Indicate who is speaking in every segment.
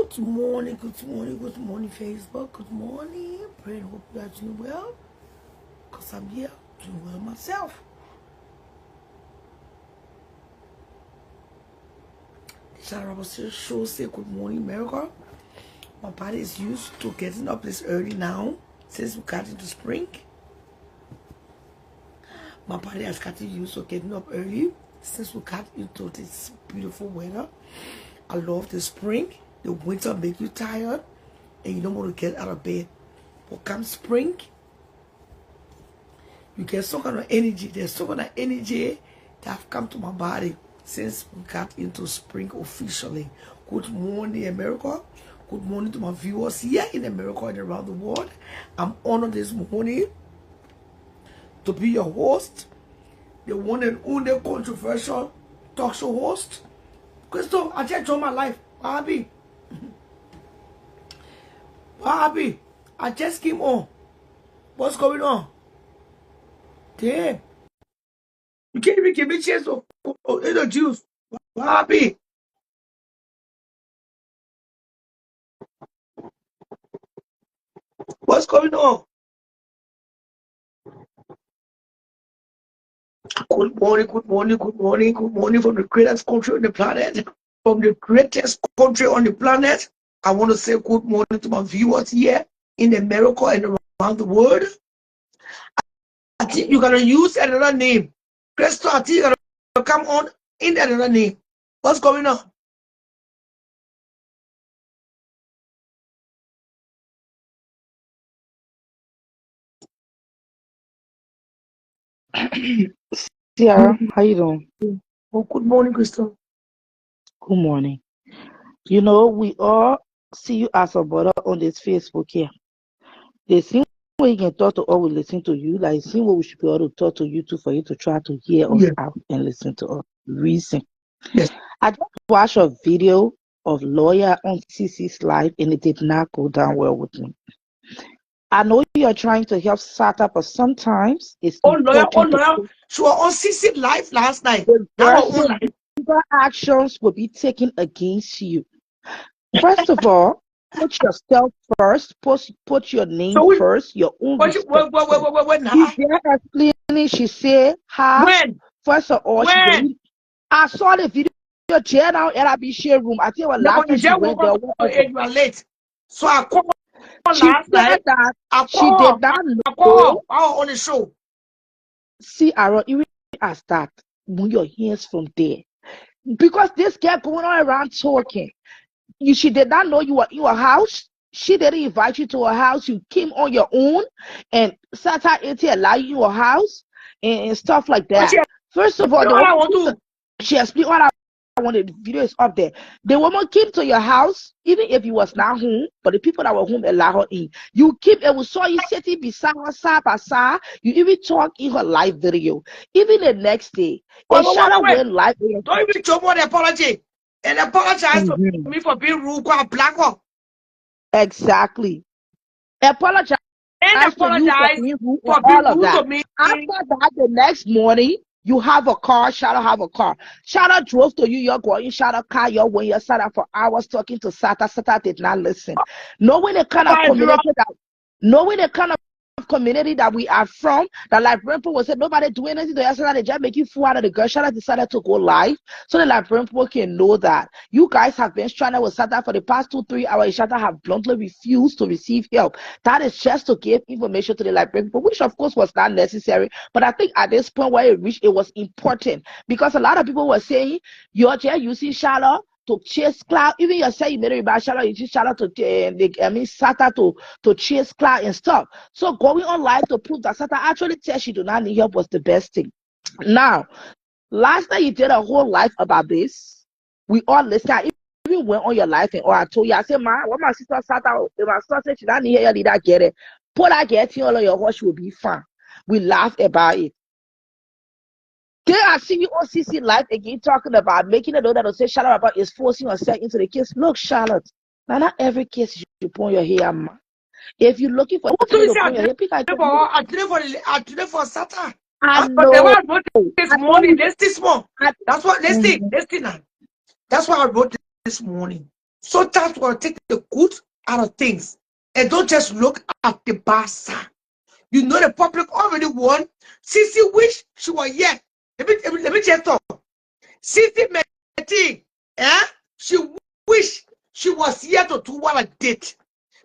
Speaker 1: Good morning, Facebook. Good morning. Pray and hope you are doing well. Because I'm here doing well myself. The channel show say good morning, America. My body is used to getting up this early now since we got into spring. My body has gotten used to getting up early since we got into this beautiful weather. I love the spring. The winter make you tired and you don't want to get out of bed. But come spring, you get some kind of energy. There's some kind of energy that have come to my body since we got into spring officially. Good morning, America. Good morning to my viewers here in America and around the world. I'm honored this morning to be your host, the one and only controversial talk show host. Crystal, I just joined my life. Bobby. Bobby, I just came on. What's going on? Damn. You can't even give me a chance to introduce. Bobby. What's going on? Good morning, good morning, good morning, good morning from the greatest country on the planet. From the greatest country on the planet. I want to say good morning to my viewers here in America and around the world. I think you're going to use another name. Crystal, I think you're going to come on in another name. What's going on?
Speaker 2: Ciara, how you doing?
Speaker 1: Oh, good morning, Crystal.
Speaker 2: Good morning. You know, we all see you as a brother on this Facebook here. They see what you can talk to or we listen to you. Like, see what we should be able to talk to you too for you to try to hear us out and listen to us. Reason.
Speaker 1: Yes.
Speaker 2: I just watched a video of lawyer on CC's live and it did not go down well with me. I know you are trying to help start up, but sometimes it's
Speaker 1: lawyer. She was on CC live last night.
Speaker 2: Actions will be taken against you. First of all, put yourself first. Put your name first. Your own.
Speaker 1: Wait now.
Speaker 2: Explaining, she said, "How?" First of all, I saw the video. Chair now at our share room. I think we're laughing. She went there.
Speaker 1: You are late. So I called
Speaker 2: she
Speaker 1: last night.
Speaker 2: That she did not know.
Speaker 1: I called her on the show.
Speaker 2: See, Aaron, even as that, move your hands from there. Because this girl going on around talking. She did not know you were in your house. She didn't invite you to her house. You came on your own and sat out into allow you your house and stuff like that. First of all, she explained what I wanted. The video is up there. The woman came to your house, even if you was not home, but the people that were home allowed her in. You keep and we saw you sitting beside her side by side. You even talk in her live video. Even the next day, went live.
Speaker 1: Don't even talk about the apology. And apologize to me for being rude, black up.
Speaker 2: Exactly. Apologize.
Speaker 1: And apologize
Speaker 2: for being rude to me. After that, the next morning, you have a car. Shadow have a car. Shadow drove to you. You're going. Shadow car. You're when you sat up for hours talking to Sata. Sata did not listen. Knowing the kind of community that we are from, that Liberian people said nobody do anything to yesterday, they just make you fool out of the girl. Shadow decided to go live so the Liberian people can know that you guys have been stranded with Sata for the past 2-3 hours. Shadow have bluntly refused to receive help. That is just to give information to the Liberian people, which of course was not necessary. But I think at this point where it reached, it was important because a lot of people were saying you're just using Shadow to chase cloud. Even you say you made it about Shadow, you use Shadow to Sata to chase cloud and stuff. So going on live to prove that Sata actually said she do not need help was the best thing. Now, last night you did a whole live about this. We all listened. I even went on your live and I told you, I said, man, what my sister Sata, if my sister said she don't need help, you need to get it. Put that get all of your horse will be fine. We laughed about it. Then I see you on CC live again talking about making a note that will say Charlotte about is forcing herself into the case. Look, Charlotte, now not every case you should put your hair, man. If you're looking for I
Speaker 1: did it for Sata.
Speaker 2: I know.
Speaker 1: This morning, this morning. That's what this thing now. That's why I wrote this morning. Sometimes we want to take the good out of things and don't just look at the bad side. You know the public already won. Sissy wish she was here. Let me just talk. Sissy Meti, she wish she was here to do what I did.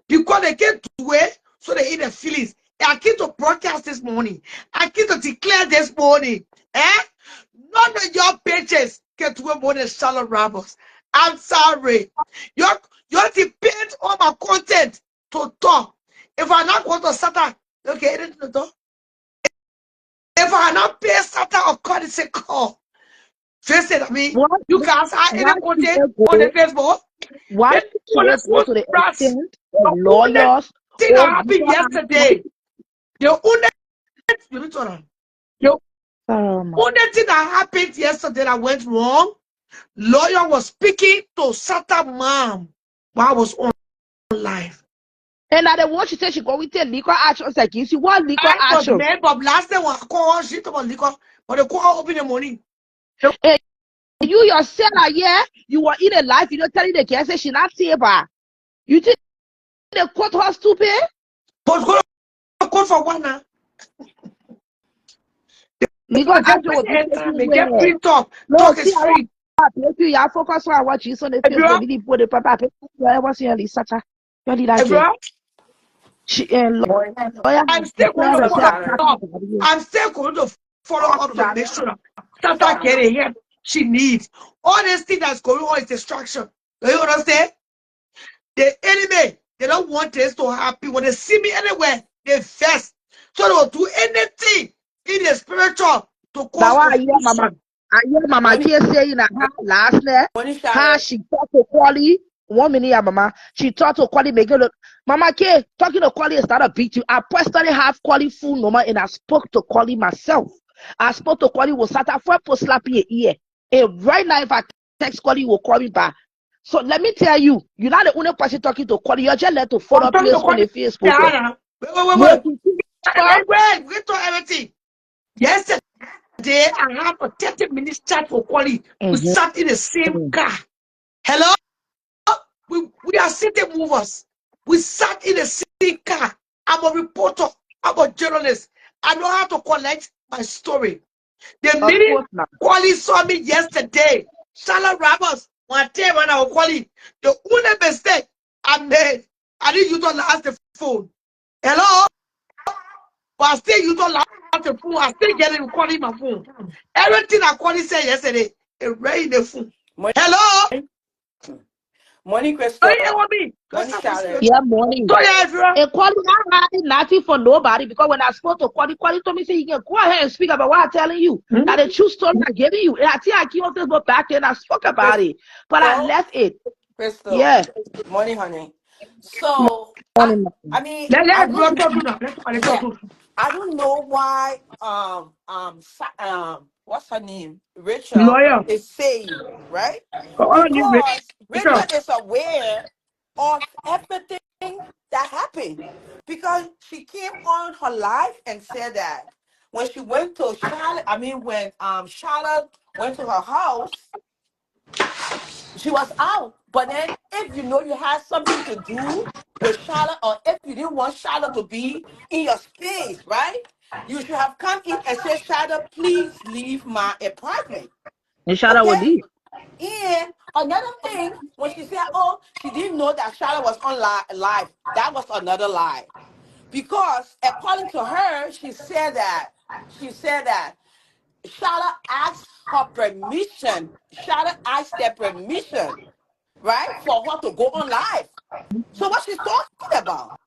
Speaker 1: Because they came to it, so they hit the feelings. I came to broadcast this morning. I came to declare this morning. None of your pages can do more than shallow robbers. I'm sorry. You depend on my content to talk. If I not go to Satan, okay, it is not. If I not pay Satan or call it a call. Face it, I mean, you guys are any content on the Facebook.
Speaker 2: Why go to the extent of lawyers?
Speaker 1: Thing that happened yesterday. The only thing that happened yesterday that went wrong, lawyer was speaking to Satan mom while I was on live.
Speaker 2: And at the one she said she go with the legal action. Like, you see what legal action?
Speaker 1: But last day when I call she about legal, but they call open the money.
Speaker 2: And you yourself, you were in a life, you don't tell the case, she not saber. You think the court her stupid?
Speaker 1: But go court for one now.
Speaker 2: Legal judge will
Speaker 1: get free talk.
Speaker 2: No,
Speaker 1: talk is free.
Speaker 2: You have focus on what you saw the Facebook. You put the paper. Whatever see on the Sata. You did that. She lawyer.
Speaker 1: I'm still going to follow up to make sure Sata get the help she needs. All this thing that's going on is distraction. Do you understand? The enemy, they don't want this to happen. When they see me anywhere, they vex. So they will do anything in the spiritual to cause confusion.
Speaker 2: I hear Mama K saying that last night, how she talked to Quali. 1 minute, Mama. She talked to Quali, making look. Mama K talking to Quali is not a big deal. I personally have Quali full number and I spoke to Quali myself. I spoke to Quali was sat for post slappy ear. And right now, if I text Quali, will call me back. So let me tell you, you're not the only person talking to Quali. You're just let to follow place on the Facebook.
Speaker 1: Wait. We talk everything. Yesterday, I have a 30-minute chat for Quali. We sat in the same car. Hello? We are city movers. We sat in the same car. I'm a reporter. I'm a journalist. I know how to collect my story. The minute Quali saw me yesterday, Shallow Robbers, one day when I was calling, the only mistake I made, I didn't use the phone. Hello? But I still use the phone. I still get it calling my phone. Everything I Quali said yesterday, it rained the phone. Hello?
Speaker 3: Morning, Crystal.
Speaker 1: Morning,
Speaker 2: yeah, morning.
Speaker 1: So, yeah, everyone.
Speaker 2: And Quali not nothing for nobody because when I spoke to Quali told me, say, you can go ahead and speak about what I'm telling you. That the true story I'm giving you. And I think I came on Facebook back then, I spoke about it. But I left it.
Speaker 3: Crystal.
Speaker 2: Yeah.
Speaker 3: Morning, honey. So, I mean, I don't know why, what's her name? Rachel is saying, right? Because Rachel is aware of everything that happened. Because she came on her life and said that when she went to Charlotte, when Charlotte went to her house, she was out. But then if you know you had something to do with Charlotte, or if you didn't want Charlotte to be in your space, right? You should have come in and said, Charlotte, please leave my apartment.
Speaker 2: And Charlotte would leave.
Speaker 3: And another thing, when she said, oh, she didn't know that Charlotte was on live, that was another lie. Because according to her, she said that Charlotte asked her permission. Charlotte asked their permission, right, for her to go on live. So what she's talking about?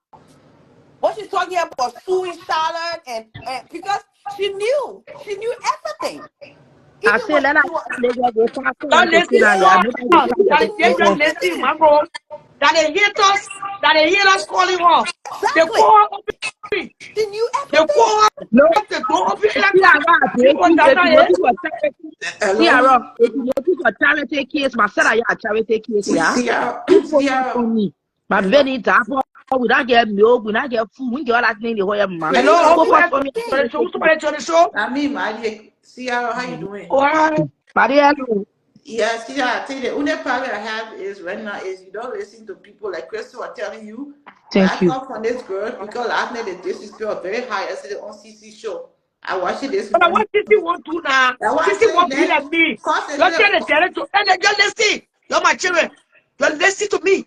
Speaker 3: What she's talking about suing Charlotte and because she knew everything.
Speaker 2: I said, let us
Speaker 1: that they hate us, calling her.
Speaker 3: Exactly. She knew everything.
Speaker 2: If you notice a charity case, my son, I charity case, yeah. My very top. We don't get milk, we don't get food, we get that name.
Speaker 1: Hello,
Speaker 3: I mean, my dear, see how you doing?
Speaker 2: Maria,
Speaker 4: Yes, yeah, I think the only problem I have is right now is you don't listen to people like Crystal are telling you. When I
Speaker 2: Thank you.
Speaker 4: come from this girl, because last night the disrespect was very high yesterday on CC show. I watched it this
Speaker 1: But
Speaker 4: morning.
Speaker 1: what Sissy want to now?
Speaker 4: That's why I
Speaker 1: Sissy
Speaker 4: say
Speaker 1: want to be
Speaker 4: then
Speaker 1: like me. You're
Speaker 4: concentrate.
Speaker 1: telling the to and you're listening. You're my children. You're listening to me.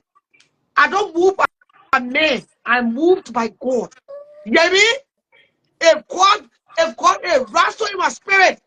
Speaker 1: I don't move by man. I moved by God. You get me? If God is wrestle in my spirit,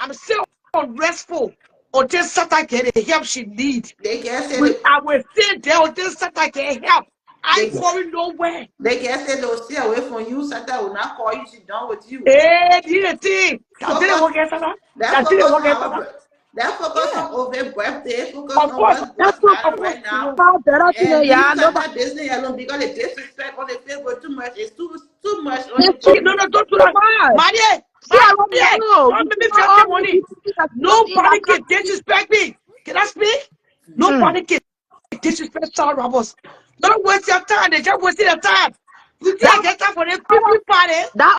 Speaker 1: I'm still unrestful until Satan get the help she need.
Speaker 4: They can't say
Speaker 1: I will stay there until Satan get help. I ain't
Speaker 4: they
Speaker 1: going nowhere.
Speaker 4: they can't say they'll stay away from you. Satan will not call you. She's done with you.
Speaker 1: Hey, do you think? That's it.
Speaker 4: Focus.
Speaker 1: What gets Satan?
Speaker 4: That
Speaker 1: That's it.
Speaker 4: focus
Speaker 1: What
Speaker 4: on
Speaker 1: gets
Speaker 4: our
Speaker 1: Satan?
Speaker 4: that focus
Speaker 3: Yeah.
Speaker 4: on over birthday. Focus
Speaker 1: Of
Speaker 4: on
Speaker 1: course,
Speaker 4: what's
Speaker 2: Of
Speaker 4: matter
Speaker 2: course,
Speaker 4: right
Speaker 2: you
Speaker 4: now.
Speaker 2: know, better to know,
Speaker 4: And leave
Speaker 2: yeah, nobody.
Speaker 4: Satan business alone because the disrespect on the Facebook too much. It's too much on the
Speaker 2: It's too
Speaker 1: no,
Speaker 4: public.
Speaker 1: don't do that.
Speaker 2: much.
Speaker 1: Marie,
Speaker 2: See, I don't know.
Speaker 1: don't
Speaker 2: You
Speaker 1: make me
Speaker 2: know,
Speaker 1: feel
Speaker 2: all these
Speaker 1: money.
Speaker 2: people that just in
Speaker 1: Nobody
Speaker 2: that
Speaker 1: can disrespect me. Can I speak? Nobody can disrespect Sarah Roberts. Don't waste your time. They just wasting your time. You think I get time for the people party?
Speaker 2: that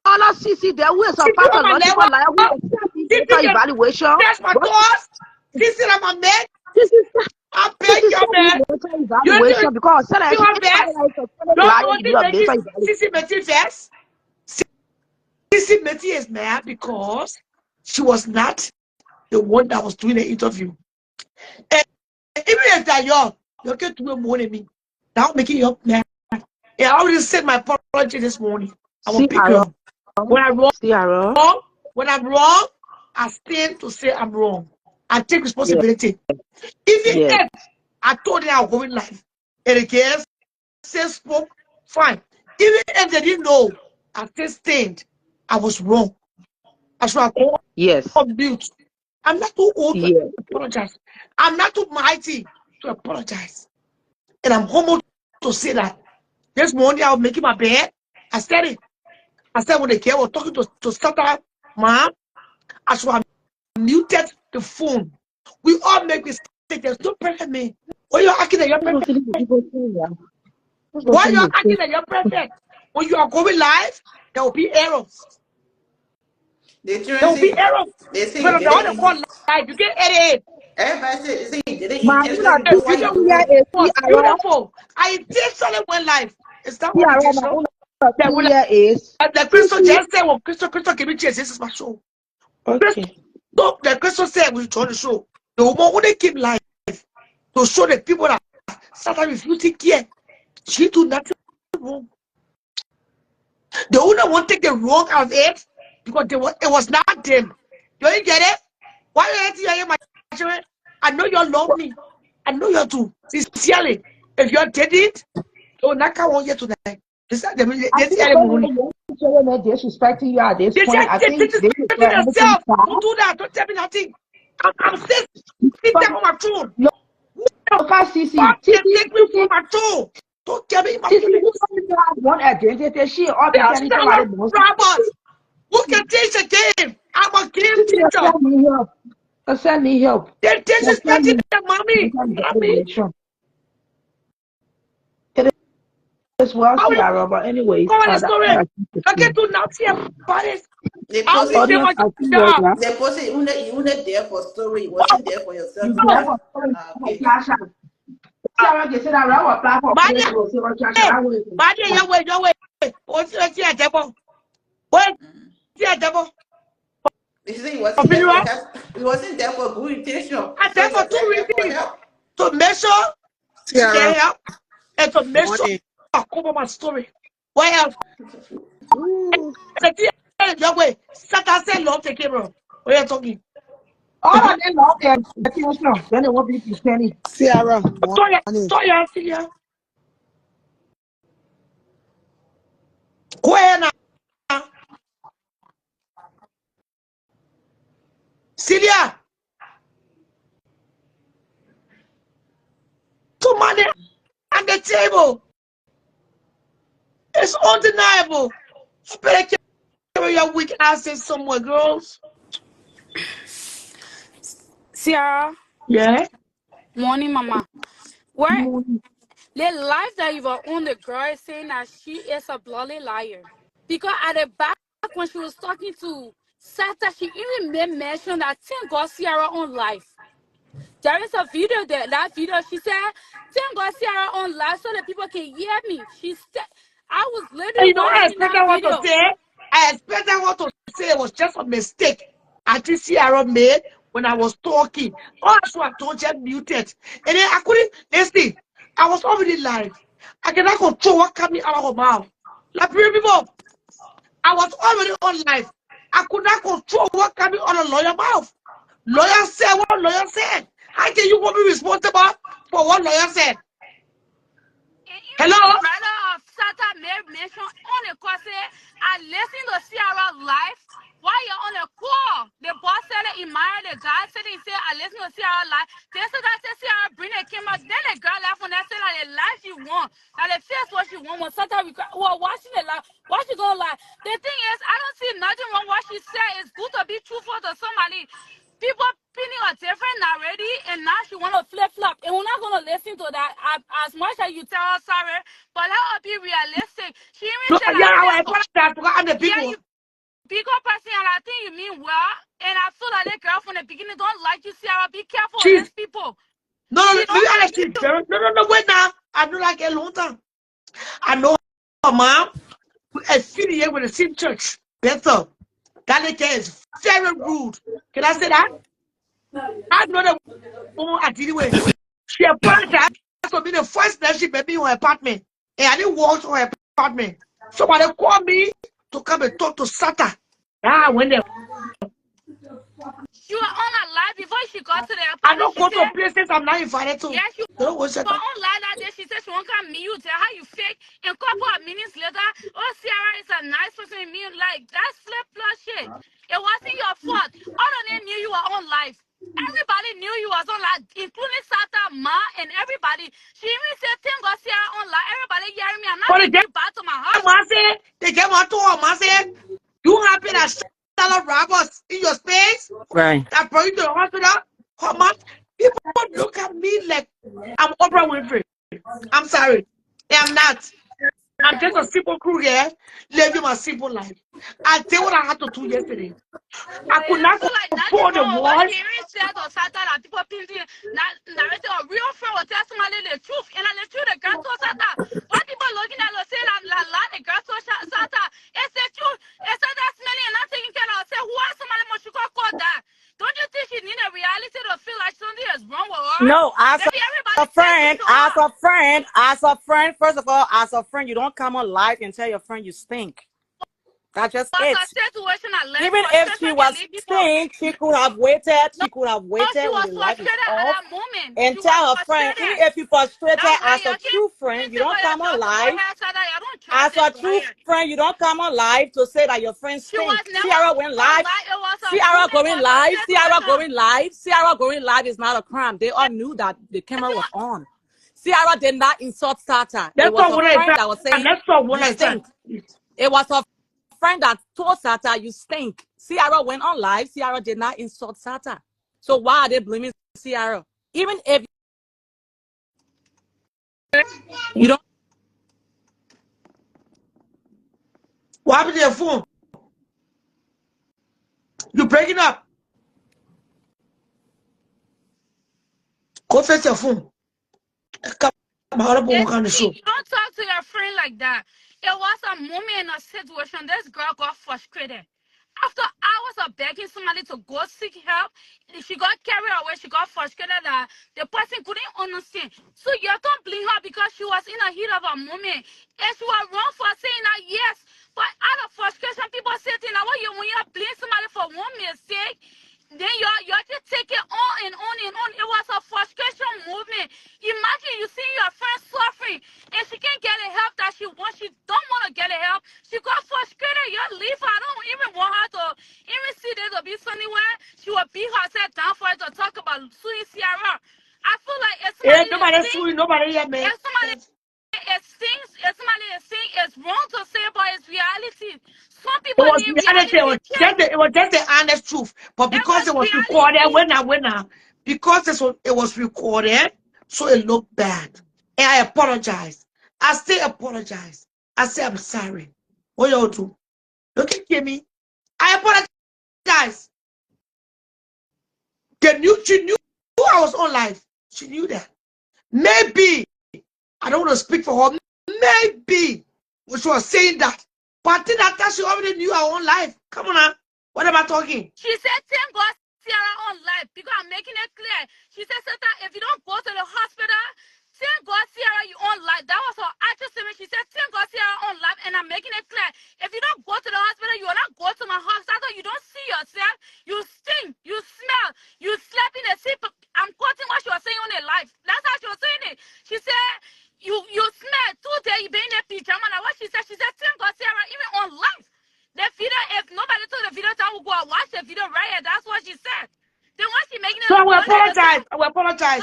Speaker 2: all I see there was a
Speaker 1: Sit you on my
Speaker 2: pathological
Speaker 1: level.
Speaker 2: liar who accepted
Speaker 1: Sit you
Speaker 2: data
Speaker 1: can
Speaker 2: evaluation.
Speaker 1: test my
Speaker 2: But
Speaker 1: doors. This is my man.
Speaker 2: this is
Speaker 1: I
Speaker 2: this
Speaker 1: beg
Speaker 2: is
Speaker 1: your man.
Speaker 2: data
Speaker 1: You do
Speaker 2: evaluation because said
Speaker 1: you
Speaker 2: anybody
Speaker 1: want best?
Speaker 2: that is a
Speaker 1: Don't
Speaker 2: liar
Speaker 1: know
Speaker 2: you
Speaker 1: the
Speaker 2: do a data
Speaker 1: ladies.
Speaker 2: evaluation.
Speaker 1: Sissy Metty first. Sissy Metty is mad because she was not the one that was doing the interview. And even if that you're going to do more than me. Now making you mad. Yeah, I already said my apology this morning. I'm a
Speaker 2: See
Speaker 1: big
Speaker 2: her,
Speaker 1: girl. When I'm wrong,
Speaker 2: see her.
Speaker 1: I stand to say I'm wrong. I take
Speaker 2: Yeah,
Speaker 1: responsibility. Even
Speaker 2: yeah,
Speaker 1: if I told them I'll go in life, and the girls say spoke, fine. Even if they didn't know, I still stand. I was wrong. I should have gone
Speaker 2: yes,
Speaker 1: on mute. I'm not too old to
Speaker 2: yeah,
Speaker 1: apologize. I'm not too mighty to apologize. And I'm humble to say that. This morning I was making my bed. I said it. I said when the girl was talking to Satan, mom, I should have muted the phone. We all make mistakes. There's no perfect me. Why you acting that you're
Speaker 2: let's go
Speaker 1: perfect?
Speaker 2: see the people here. Let's go
Speaker 1: Why
Speaker 2: see
Speaker 1: you
Speaker 2: the
Speaker 1: acting that you're perfect? When you are going live, there will be errors.
Speaker 4: They
Speaker 1: There
Speaker 4: trying to
Speaker 1: will be
Speaker 4: say
Speaker 1: errors.
Speaker 4: they say
Speaker 1: But
Speaker 4: you
Speaker 1: on the other
Speaker 4: didn't
Speaker 1: call
Speaker 4: eat.
Speaker 1: live, you get edit.
Speaker 4: Everybody say they say you didn't
Speaker 2: my
Speaker 4: intentionally
Speaker 2: own
Speaker 4: do what
Speaker 1: The
Speaker 4: you
Speaker 2: two year
Speaker 4: doing.
Speaker 2: is
Speaker 1: was
Speaker 2: CRO.
Speaker 1: beautiful. I intentionally went live. Is that all
Speaker 2: CRO, my
Speaker 1: intentional?
Speaker 2: own
Speaker 1: That
Speaker 2: 2
Speaker 1: when
Speaker 2: year is
Speaker 1: the Crystal just said, well, Crystal, give me chance. This is my show. Crystal,
Speaker 2: okay.
Speaker 1: the Crystal said we join the show. The woman who they keep live to show the people that Satan refusing care. She do nothing wrong. The owner won't take the wrong out of it because it was not them. You ain't get it? Why you ain't here, my children? I know you love me. I know you do. Sincerely. If you did it, oh, not come on here tonight. This is
Speaker 2: I
Speaker 1: this
Speaker 2: think
Speaker 1: early morning.
Speaker 2: when children are disrespecting you at this
Speaker 1: They
Speaker 2: point,
Speaker 1: said
Speaker 2: I
Speaker 1: this
Speaker 2: think
Speaker 1: is
Speaker 2: they should
Speaker 1: to
Speaker 2: try everything
Speaker 1: yourself. Don't
Speaker 2: fast.
Speaker 1: do that. Don't tell me nothing. I'm still sitting
Speaker 2: But
Speaker 1: there on my throne.
Speaker 2: no,
Speaker 1: Who the
Speaker 2: CC,
Speaker 1: fuck can take me from my throne? Don't tell me my
Speaker 2: CC,
Speaker 1: feelings.
Speaker 2: who doesn't have one identity? She or
Speaker 1: They
Speaker 2: be
Speaker 1: are
Speaker 2: telling somebody
Speaker 1: Charlotte
Speaker 2: most.
Speaker 1: Roberts. Who can teach a game? I'm a game
Speaker 2: CC,
Speaker 1: teacher.
Speaker 2: send me help. Send me help.
Speaker 1: They're
Speaker 2: Send
Speaker 1: disrespecting
Speaker 2: me
Speaker 1: their mommy. Not me.
Speaker 2: evaluation. It is well,
Speaker 1: How will you
Speaker 2: CRO, but anyways,
Speaker 1: cover the
Speaker 2: that's
Speaker 1: story?
Speaker 2: what I think to
Speaker 1: I
Speaker 2: say.
Speaker 1: can't do nothing about it.
Speaker 4: They
Speaker 1: I
Speaker 4: post
Speaker 1: only
Speaker 4: it.
Speaker 1: say
Speaker 2: Audience,
Speaker 1: my
Speaker 2: I see where
Speaker 1: job.
Speaker 2: you are.
Speaker 4: They post it. You not there for story. You
Speaker 1: Oh,
Speaker 4: wasn't there for yourself
Speaker 2: You
Speaker 4: to
Speaker 2: there
Speaker 4: be.
Speaker 2: for
Speaker 4: Okay.
Speaker 2: cash out. CRO, they say that I will apply for
Speaker 1: Maria,
Speaker 2: place for silver cash out. I will.
Speaker 1: Maria, your way. What's the devil? What's the devil?
Speaker 4: They say he wasn't there for
Speaker 1: Opinion?
Speaker 4: help. He wasn't there for good intention.
Speaker 1: I
Speaker 4: So
Speaker 1: there
Speaker 4: he
Speaker 1: for
Speaker 4: was
Speaker 1: two
Speaker 4: there for
Speaker 1: reasons.
Speaker 4: help.
Speaker 1: To make sure she
Speaker 5: Tiara,
Speaker 1: can help and to make sure
Speaker 5: morning.
Speaker 1: I cover my story. What else?
Speaker 5: Ooh,
Speaker 1: The thing your way. Satan said love the camera. What are you talking?
Speaker 2: All of them love their attention. Then they won't be pretending.
Speaker 5: Tiara, morning.
Speaker 1: Toya, Celia. Go ahead now. Celia. To money on the table. It's undeniable. You better carry your weak asses somewhere, girls.
Speaker 6: Sierra,
Speaker 1: Yeah.
Speaker 6: morning, mama. Where the life that you were on, the girl is saying that she is a bloody liar. Because at the back, when she was talking to Sata, she even made mention that thank God Sierra on life. There is a video there. That video, she said, thank God Sierra on live so that people can hear me. She said, I was literally
Speaker 1: You know what I
Speaker 6: watching that
Speaker 1: expected what to
Speaker 6: video.
Speaker 1: say? I expected what to say. It was just a mistake Auntie Sierra made when I was talking. Also, I told you muted. And then I couldn't listen. I was already live. I cannot control what coming out of her mouth. Like people, I was already on live. I could not control what coming out of lawyer mouth. Lawyer said what lawyer said. How can you want me responsible for what lawyer said?
Speaker 6: And even
Speaker 1: Hello?
Speaker 6: the brother of Sata made mention on the call say, I listened to Sierra live while you're on the call. The boss said it in my the guy said he said, I listened to Sierra live. Then so that said Sierra bring the camera. Then the girl left on that said that the life she want. That the face what she want when Sata well watching the live. Why she gonna lie? The thing is, I don't see nothing wrong what she said. It's good to be truthful to somebody. People pinning a different already, and now she want to flip flop, and we're not gonna listen to that. As much as you tell her sorry, but let her be realistic. She even
Speaker 1: No,
Speaker 6: said
Speaker 1: yeah,
Speaker 6: that
Speaker 1: I
Speaker 6: thing.
Speaker 1: apologize to other
Speaker 6: Yeah,
Speaker 1: people.
Speaker 6: you big up person, and I think you mean well. And I feel like that girl from the beginning don't like you, Sarah. Be careful with
Speaker 1: She's
Speaker 6: these people.
Speaker 1: no,
Speaker 6: She
Speaker 1: maybe
Speaker 6: don't like you.
Speaker 1: no, wait now. I know like a long time. I know her mom affiliated with the same church. Better. That lady is very rude. Can I say that? I know the woman I deal with. She apologized for me the first day she met me in her apartment. And I didn't walk to her apartment. Somebody called me to come and talk to Sata. Ah, when they
Speaker 6: She was on her live before she got to the
Speaker 1: I
Speaker 6: apartment.
Speaker 1: don't
Speaker 6: She
Speaker 1: go to
Speaker 6: said,
Speaker 1: places I'm not invited to.
Speaker 6: yeah, she
Speaker 1: Don't go
Speaker 6: but
Speaker 1: Sata.
Speaker 6: online that day, she said she won't come meet you, tell how you fake. And a couple of minutes later, oh, Sierra is a nice person. Me, like, that's flip flop shit. It wasn't your fault. All of them knew you were on live. Everybody knew you was on live, including Sata, Ma, and everybody. She even said, thank God Sierra on live. Everybody hearing me. I'm not
Speaker 1: But
Speaker 6: taking it back to my house.
Speaker 1: they came out to her, say, you happy that Sata robbers in your space?
Speaker 3: Right.
Speaker 1: That brought you to the hospital? Her mom, people look at me like I'm Oprah Winfrey. I'm sorry. I'm not. I'm just a simple crew here, living my simple life. I did what I had to do yesterday. I could
Speaker 6: And I
Speaker 1: not
Speaker 6: feel like nothing
Speaker 1: control the
Speaker 6: wrong with what she
Speaker 1: words.
Speaker 6: even said or Sata that people painting narrative. A real friend will tell somebody the truth. And the truth, the girl told Sata. What people looking at her say that the girl told Sata. It's the truth. It's that smelling and not taking care of her. Say, who are somebody more she got called that? Don't you think she need a reality to feel like something is wrong with her?
Speaker 3: No,
Speaker 6: Maybe everybody said it to her.
Speaker 3: as a friend, first of all, as a friend, you don't come on live and tell your friend you stink. That's just
Speaker 6: But
Speaker 3: it.
Speaker 6: a situation that left
Speaker 3: Even if she
Speaker 6: frustration can
Speaker 3: was
Speaker 6: leave people.
Speaker 3: stink, she could have waited.
Speaker 6: No,
Speaker 3: She could have
Speaker 6: she
Speaker 3: waited when
Speaker 6: was
Speaker 3: the life is
Speaker 6: frustrated at
Speaker 3: off
Speaker 6: that moment.
Speaker 3: and
Speaker 6: She was
Speaker 3: tell her friend, even
Speaker 6: frustrated.
Speaker 3: if you frustrated
Speaker 6: That's why
Speaker 3: as a
Speaker 6: y'all
Speaker 3: true
Speaker 6: can't
Speaker 3: friend, you
Speaker 6: take
Speaker 3: don't
Speaker 6: all your
Speaker 3: come on
Speaker 6: thoughts to go
Speaker 3: live.
Speaker 6: ahead so that y'all don't trust
Speaker 3: As
Speaker 6: this
Speaker 3: a true
Speaker 6: lawyer.
Speaker 3: friend, you don't come on live to say that your friend
Speaker 6: She was
Speaker 3: stink.
Speaker 6: never
Speaker 3: Ciara went
Speaker 6: on
Speaker 3: live.
Speaker 6: live. It was a
Speaker 3: Ciara
Speaker 6: moment
Speaker 3: going
Speaker 6: was a
Speaker 3: live. Ciara
Speaker 6: situation.
Speaker 3: going live. Ciara going live is not a crime. They all knew that the camera was on. Ciara did not insult Sata. It
Speaker 1: Let's
Speaker 3: was
Speaker 1: talk
Speaker 3: a
Speaker 1: one at a
Speaker 3: friend
Speaker 1: time.
Speaker 3: that was saying,
Speaker 1: Let's talk one
Speaker 3: you
Speaker 1: at a time.
Speaker 3: stink. It was a friend that told Sata, you stink. Ciara went on live. Ciara did not insult Sata. So why are they blaming Ciara? Even if you don't.
Speaker 1: What happened to your phone? You breaking up. Go fetch your phone. Come on the show.
Speaker 6: You don't talk to your friend like that. It was a moment in a situation. This girl got frustrated. After hours of begging somebody to go seek help, she got carried away. She got frustrated that the person couldn't understand. So you don't blame her because she was in the heat of a moment. And she was wrong for saying that, yes. But out of frustration, people say things like, when you blame somebody for one mistake, then you just take it on and on and on. It was a frustration movement. Imagine you see your friend suffering and she can't get the help that she wants. She don't want to get the help. She got frustrated. You leave her. I don't even want her to even see there to be somewhere. She will beat herself down for it to talk about suing Sierra. I feel like if
Speaker 1: Yeah,
Speaker 6: somebody is
Speaker 1: nobody
Speaker 6: sick,
Speaker 1: suing nobody yet, man.
Speaker 6: if somebody it sings, if somebody is saying it's wrong to say, but it's reality. Some
Speaker 1: It
Speaker 6: people
Speaker 1: was
Speaker 6: need
Speaker 1: reality.
Speaker 6: reality check.
Speaker 1: It was just the honest truth. But
Speaker 6: It
Speaker 1: because
Speaker 6: was
Speaker 1: it was recorded,
Speaker 6: reality.
Speaker 1: because it was recorded, so it looked bad. And I apologize. I still apologize. I say I'm sorry. What y'all do? Look at me. I apologize apologize. She knew I was on live. She knew that. Maybe, I don't want to speak for her, maybe she was saying that. But then after she already knew our own life. Come on now. What am I talking?
Speaker 6: She said, thank God Sarah on life because I'm making it clear. She said, Satan, if you don't go to the hospital, thank God Sarah, you on life. That was her actual statement. She said, thank God Sarah on life, and I'm making it clear. If you don't go to the hospital, you will not go to my hospital. You don't see yourself. You stink. You smell. You slept in the seat. I'm quoting what she was saying on her life. That's how she was saying it. She said, you smell. 2 days you been in a pajama. What she said, thank God Sarah, even on life. The video, if nobody took the video, I will go and watch the video right here. That's what she said. Then when she making it,
Speaker 1: so I will apologize. I will apologize.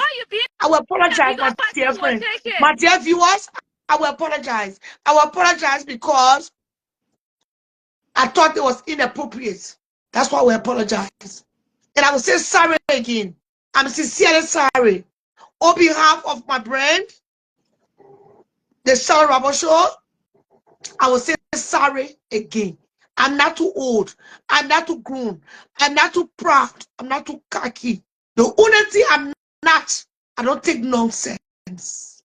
Speaker 1: I will apologize, my dear friend. My dear viewers, I will apologize. I will apologize because I thought it was inappropriate. That's why we apologize. And I will say sorry again. I'm sincerely sorry. On behalf of my brand, the Sarah Rabo Show, I will say sorry again. I'm not too old. I'm not too grown. I'm not too proud. I'm not too cocky. The only thing I'm not, I don't take nonsense.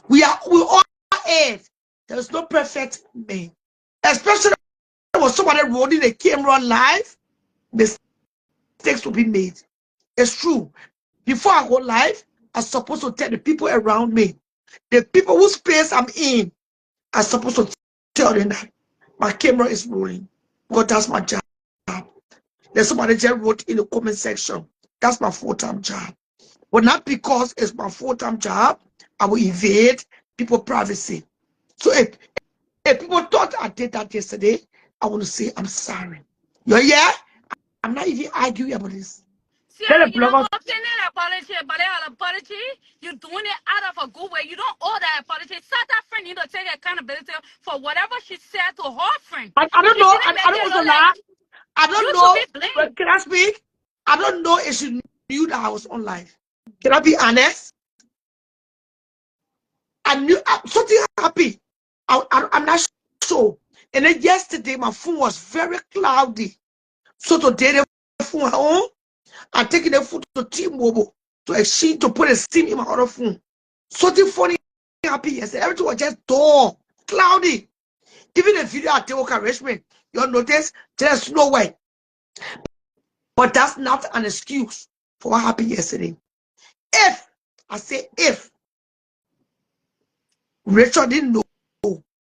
Speaker 1: We all heirs. There's no perfect man. Especially when somebody rolling a camera live, mistakes will be made. It's true. Before I go live, I'm supposed to tell the people around me, the people whose space I'm in, I'm supposed to tell them that my camera is rolling. Because that's my job. There's somebody just wrote in the comment section, that's my full-time job. But not because it's my full-time job, I will evade people's privacy. So if people thought I did that yesterday, I want to say I'm sorry. Yeah? I'm not even arguing about this.
Speaker 6: Sarah, you're not opening an apology, but an apology, you're doing it out of a good way. You don't owe that apology. That friend need to take accountability for whatever she said to her friend.
Speaker 1: I don't know. I don't want to lie. I don't know. Can I speak? I don't know if she knew that I was on live. Can I be honest? I knew something happy. I'm not sure. And then yesterday, my phone was very cloudy. So today, the phone home, I'm taking the phone to T-Mobile to exchange, to put a SIM in my other phone. Something funny happened yesterday. Everything was just dull, cloudy. Even the video I take arrangement, you'll notice there's no way. But that's not an excuse for what happened yesterday. If, I say if, Rachel didn't know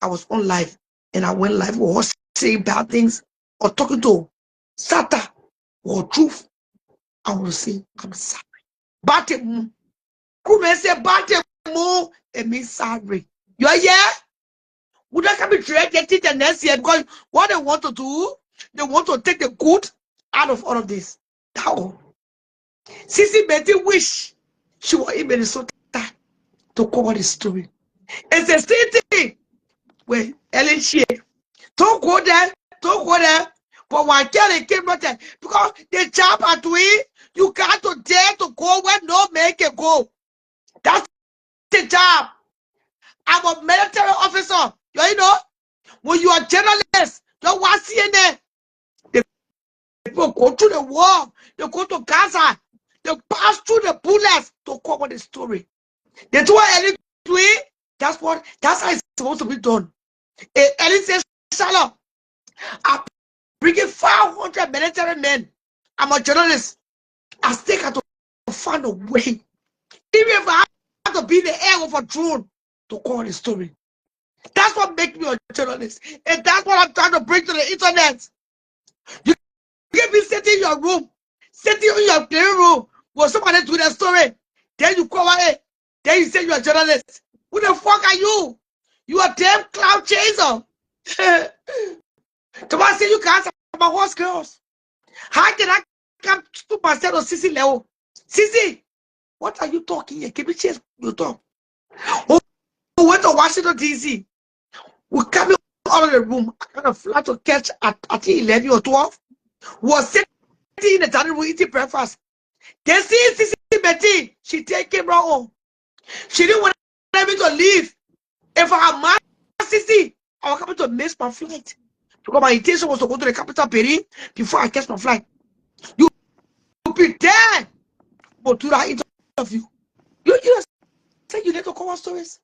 Speaker 1: I was on live and I went live or saying bad things or talking to Sata or truth, I will say, I'm sorry. Batemu. Kume say Batemu, it means sorry. You're here? Would I come be created the next year because what they want to do, they want to take the good out of all of this. How? Sisi Betty wish she was in Minnesota to cover the story. It's the same thing with Ellen Shea. Don't go there, don't go there. But why can't they came not there? Because the job are doing, you got to dare to go where no man can go. That's the job. I'm a military officer. You know, when you are journalist, you want CNN. The people go to the war, they go to Gaza, they pass through the bullets to cover the story. They do what doing. That's how it's supposed to be done. Ellie says, Shalom, I'm bringing 500 military men. I'm a journalist. I still have to find a way. Even if I have to be in the air of a drone to cover the story. That's what makes me a journalist. And that's what I'm trying to bring to the internet. You can be sitting in your room, sitting in your playroom, when somebody do their story. Then you cover it. Then you say you're a journalist. Who the fuck are you? You are damn cloud chaser. Tomorrow say you can't my horse girls. How can I come to myself on Sisi level? Sisi, what are you talking here? Can we change you talk? Oh, we went to Washington DC. We came out of the room. I kind of flat to catch at 11 or 12. We were sitting in the dining room eating breakfast. They see Sisi Betty. She take camera home. She didn't want me to leave. If I had my Sisi, I was coming to miss my flight. Because my intention was to go to the capital Perry before I catch my flight. You pretend but to that interview. You say you need to cover stories.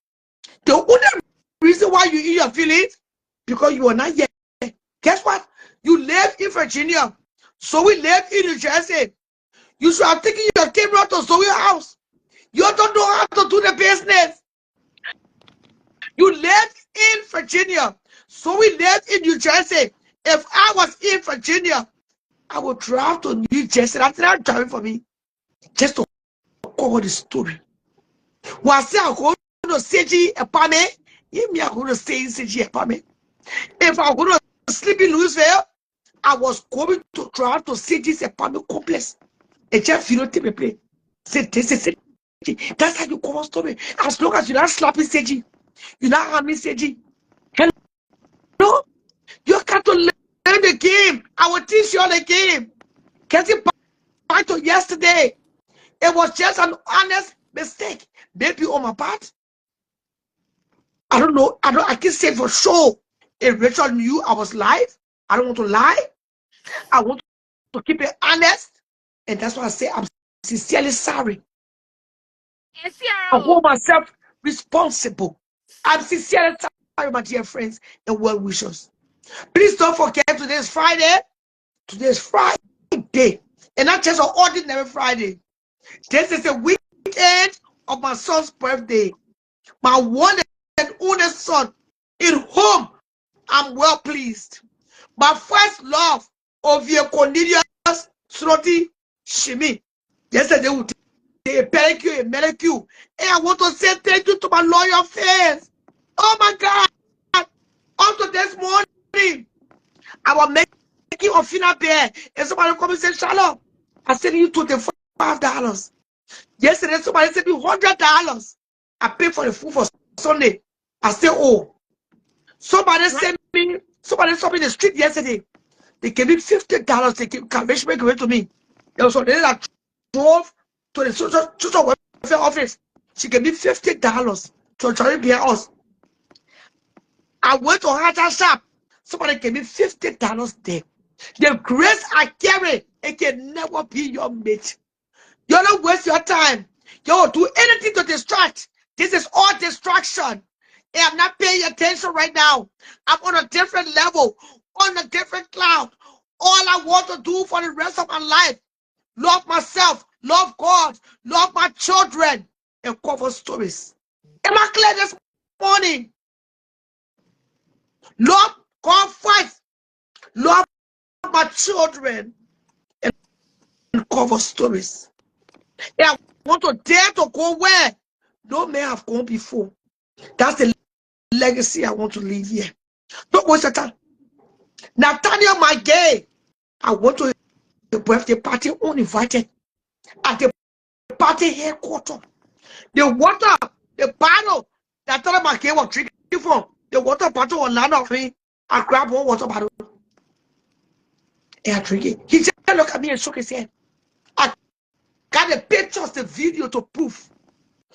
Speaker 1: The only reason why you eat your feelings because you are not yet. Guess what? You live in Virginia. So we live in New Jersey. You should have taken your camera to Zoe's house. You don't know how to do the business. You live in Virginia. So we live in New Jersey. If I was in Virginia, I would drive to New Jersey. That's not driving for me. Just to cover the story. Was I going to say a pame? You me are going to stay in CG a pame. If I'm going to sleep in Louisville, I was going to drive to CG's apartment complex. A chef, you don't take me play. Say, that's how you cover story. As long as you're not slapping CG, you're not harming CG. Hello? You got to learn the game. I will teach you all the game. Getting back to yesterday, it was just an honest mistake. Maybe on my part. I don't know. I can say for sure. If Rachel knew I was live, I don't want to lie. I want to keep it honest. And that's why I say I'm sincerely sorry. I hold myself responsible. I'm sincerely sorry, my dear friends and well wishers. Please don't forget today is Friday. Today is Friday. And not just an ordinary Friday. This is the weekend of my son's birthday. My one and only son, in whom I'm well pleased. My first love of your Cornelius Sroti Shimi. Yesterday we did a pedicure, a manicure. And I want to say thank you to my loyal fans. Oh my God. Up to this morning, I was making a finna bear. And somebody come and say, Charlotte, I sent you $25. Yesterday, somebody sent me $100. I paid for the food for Sunday. I said, oh. Somebody sent me, somebody saw me in the street yesterday. They gave me $50. They gave it to me. There was a lady that drove to the social welfare office. She gave me $50 to try to pay us. I went to her shop. Somebody gave me $50 there. The grace I carry, it can never be your mate. You don't waste your time. You do anything to distract. This is all distraction. And I'm not paying attention right now. I'm on a different level, on a different cloud. All I want to do for the rest of my life, love myself, love God, love my children, and cover stories. Am I clear this morning? Love God first, love my children, and cover stories. And I want to dare to go where no man have gone before. That's the legacy I want to leave here. Don't waste your time. Nathaniel, my gay, I went to the birthday party uninvited at the party headquarters. The water, the bottle that my gay was drinking from, the water bottle was landed on me. I grabbed one water bottle and I drink it. He just looked at me and shook his head. I got the pictures, the video to prove.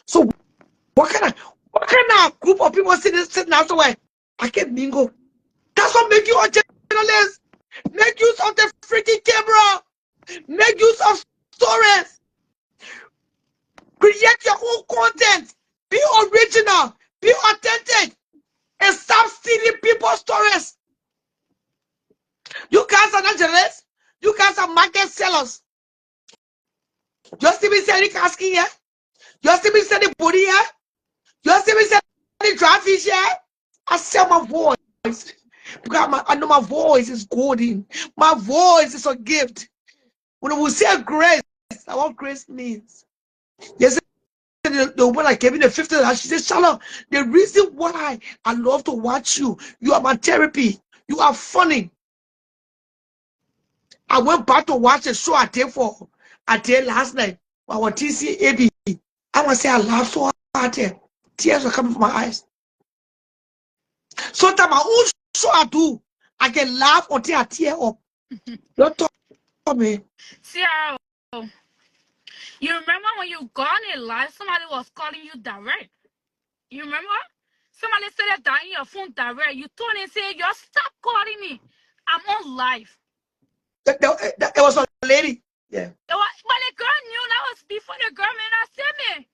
Speaker 1: So what kind of group of people sitting outside? I can mingle. That's what make you a journalist. Make use of the freaking camera. Make use of stories. Create your own content. Be original. Be authentic. And stop stealing people's stories. You guys are not journalists. You guys are market sellers. You still be selling casking here. You still be selling body here. You still be selling dry fish here. I sell my voice. Because I know my voice is golden. My voice is a gift. When we say grace, that's what grace means. Yes, the woman I gave me the $50, she said, Shalom, the reason why I love to watch you, you are my therapy. You are funny. I went back to watch the show I did last night. I was TCAB. I want to say I laughed so hard there. Tears were coming from my eyes. Sometimes my own show I do, I can laugh until I tear up. Don't talk to me.
Speaker 6: Sierra, you remember when you got in live, somebody was calling you direct? You remember? Somebody said that in your phone direct. You told him, say, yo, stop calling me. I'm on live.
Speaker 1: It was a lady. Yeah.
Speaker 6: But the girl knew that was before the girl made her see me.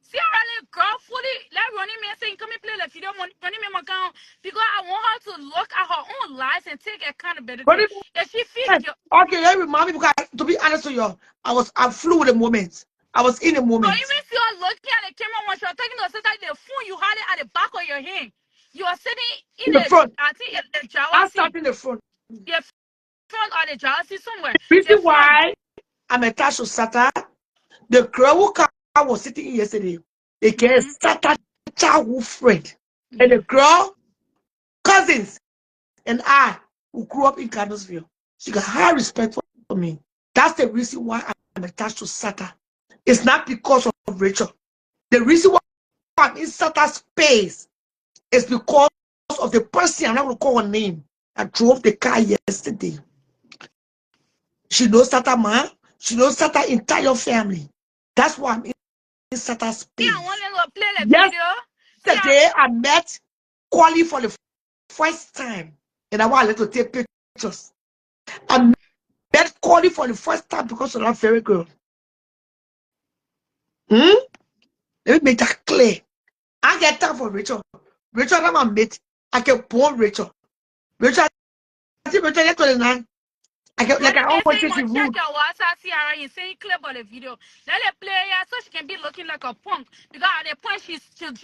Speaker 6: See how the girl fully like running me and saying, come and play the video, running me my account because I want her to look at her own lives and take accountability. If she feels
Speaker 1: okay, let me remind me because to be honest with you, I flew with the moment. I was in the moment.
Speaker 6: So even if you are looking at the camera when you're taking the phone, you had it at the back of your hand. You are sitting in the front. I think the Jawa
Speaker 1: I sat in the front.
Speaker 6: The front or the Jawa seat somewhere.
Speaker 1: Reason why I'm attached to Sata, the girl who was sitting yesterday, they get Sata childhood friend. And the girl, cousins, and I, who grew up in Candlesville, she got high respect for me. That's the reason why I'm attached to Sata. It's not because of Rachel. The reason why I'm in Sata's space is because of the person, I'm not going to call her name, that drove the car yesterday. She knows Sata man. She knows Sata entire family. That's why I'm in Sata's space.
Speaker 6: Yeah, I want to play the video.
Speaker 1: Yesterday I met Quali for the first time. And I want to take pictures. I met Quali for the first time because of that very girl. Let me make that clear. I get time for Rachel. Rachel, I'm a mate. I can born Rachel. Rachel, I think Rachel, 29. I get like I always say rude.
Speaker 6: Check your WhatsApp, CRA, and say clip of the video. Let it play here so she can be looking like a punk. Because at the point she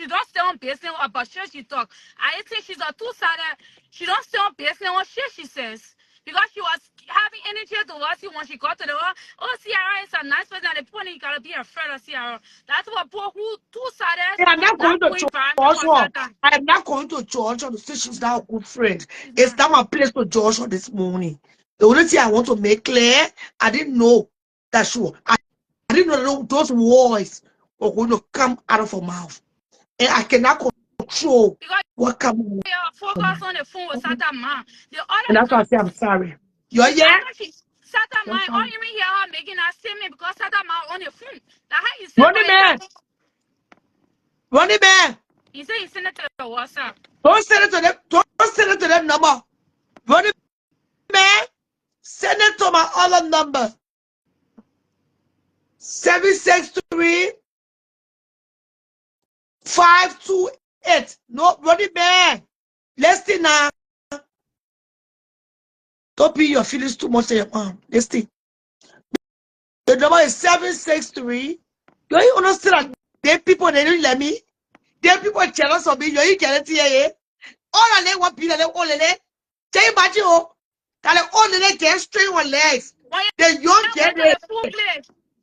Speaker 6: don't stay on business about shit she talk. I think she's a two-sided. She don't stay on business on shit she says. Because she was having energy towards you when she got to the world. Oh, CRA is a nice person. At the point you gotta be afraid of CRA. That's what poor who two-sided.
Speaker 1: I'm not going to Joshua. I'm not going to Joshua to say she's not a good friend. It's not my place to Joshua this morning. The only thing I want to make clear, I didn't know that I didn't know those words were going to come out of her mouth. And I cannot control what comes out.
Speaker 6: Focus on the phone with Sata man.
Speaker 1: And that's why I say I'm sorry. You're yeah?
Speaker 6: Sata man, all you hear her making a statement because Sata man on the phone. That's how you say
Speaker 1: Running man. Running man.
Speaker 6: He said he sent it to the WhatsApp.
Speaker 1: Don't send it to them. Don't send it to them number. Running man. Send it to my other number. 763 528. No, running man. Listen now. Don't be your feelings too much to your mom. Listen. The number is 763. Do you understand that there people they don't let me? There people jealous of me. You can't see all I let one people all in it. Tell you about you. That all in it get straight on legs. The young get it.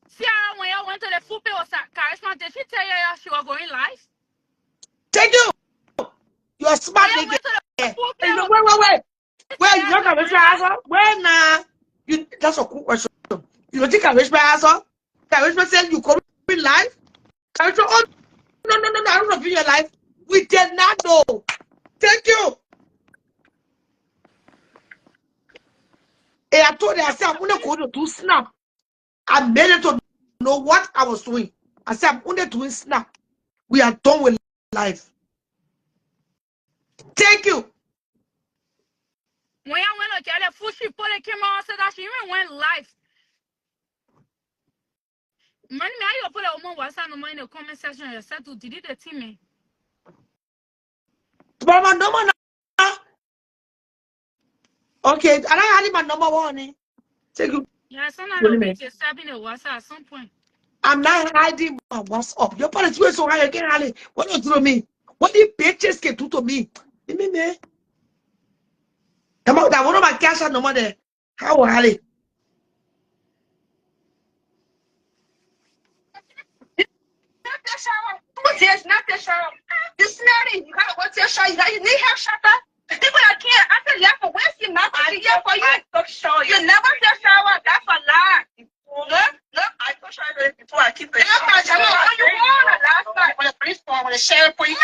Speaker 6: See how when you went to the food play was charisma, did she tell you she was going live?
Speaker 1: Thank you. You're smart nigga. Wait. Where you not gonna answer? Where now? You that's a cool question. You don't think I wish my answer? I wish myself you come in live? I wish oh no, I don't know if you're live. We did not know. Thank you. And I told her, I said, I'm only going to do snap. I made it to know what I was doing. I said, I'm only doing snap. We are done with life. Thank you.
Speaker 6: When I went to get the food, she put the camera on, said that she even went live. Man, I put a woman WhatsApp number in the comment section. You said to delete the team.
Speaker 1: But my number now. Okay, and I had my number one. Thank you.
Speaker 6: Yeah, sometimes we just tapping the WhatsApp at some point.
Speaker 1: I'm not hiding my WhatsApp. Your parents were so high again, Ali. What you do to me? What the bitches can do to me? Me. That one of my cash out number there. How Ali?
Speaker 2: Not the shower. You smelling. You gotta watch your shower. You need help, Shaka. People that can't. I said, yeah, for where's your mouth? I here for you. I took shower. You never took shower. That's a lie. Look, I took shower before I keep it. Yeah, you want last night when the police called, when the sheriff put you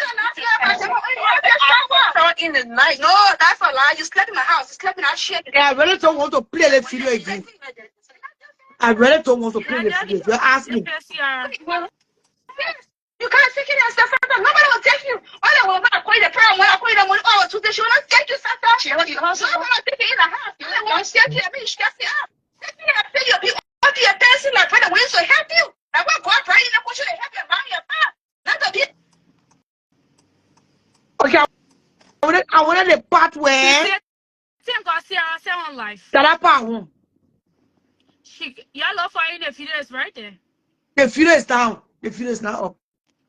Speaker 2: in the night. No, that's a lie. You slept in my house. You slept in our shit.
Speaker 1: Yeah, I really don't want to play the video again. I really don't want to play the video. You ask me.
Speaker 2: You can't take it and stuff. Nobody will take you. All I want to call the prayer when I call them when I was to the show. Not take you, Santa. So I'm not thinking in the house. You know, I'm scared to me, scared to you. You're dancing like when the winds will help you. Now what God trying to push you to help your mom, your pop. Not to be.
Speaker 1: Okay, I wanted the part where
Speaker 6: on life.
Speaker 1: that part
Speaker 6: Y'all love for in the video is right there.
Speaker 1: the video is down. The video is now up.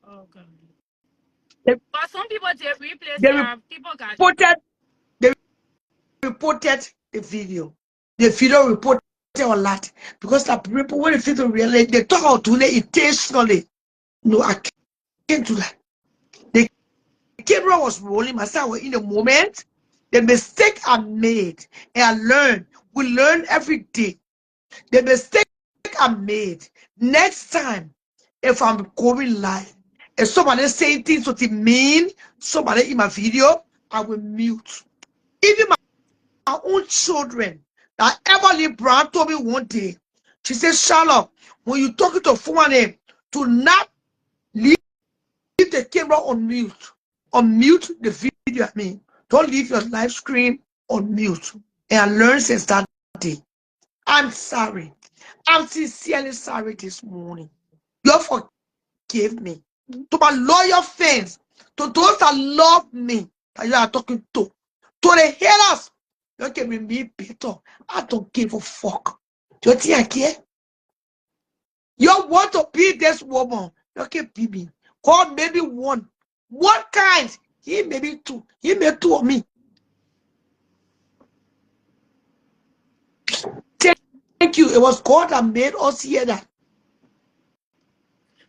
Speaker 6: Okay.
Speaker 1: They,
Speaker 6: But some people did replace
Speaker 1: they
Speaker 6: people got
Speaker 1: reported the video. The video reported a lot because the people when they feel to realize they talk out to it intentionally. No, I can't do that. The camera was rolling. Myself was in the moment. The mistake I made and I learned. We learn every day. The mistake I made. Next time, if I'm going live, if somebody saying things that it mean, somebody in my video, I will mute. Even my own children, that Emily Brown told me one day, she said, Charlotte, when you talking to someone, to not leave the camera on mute. Unmute the video, I mean. Don't leave your live screen on mute. And I learned since that day. I'm sorry. I'm sincerely sorry this morning. You forgive me. To my loyal fans, to those that love me, that you are talking to the haters, you can be me better. I don't give a fuck. Do you think I care? You want to be this woman, you can be me. God maybe one. One kind. He may be two. He made two of me. Thank you. It was God that made us hear that.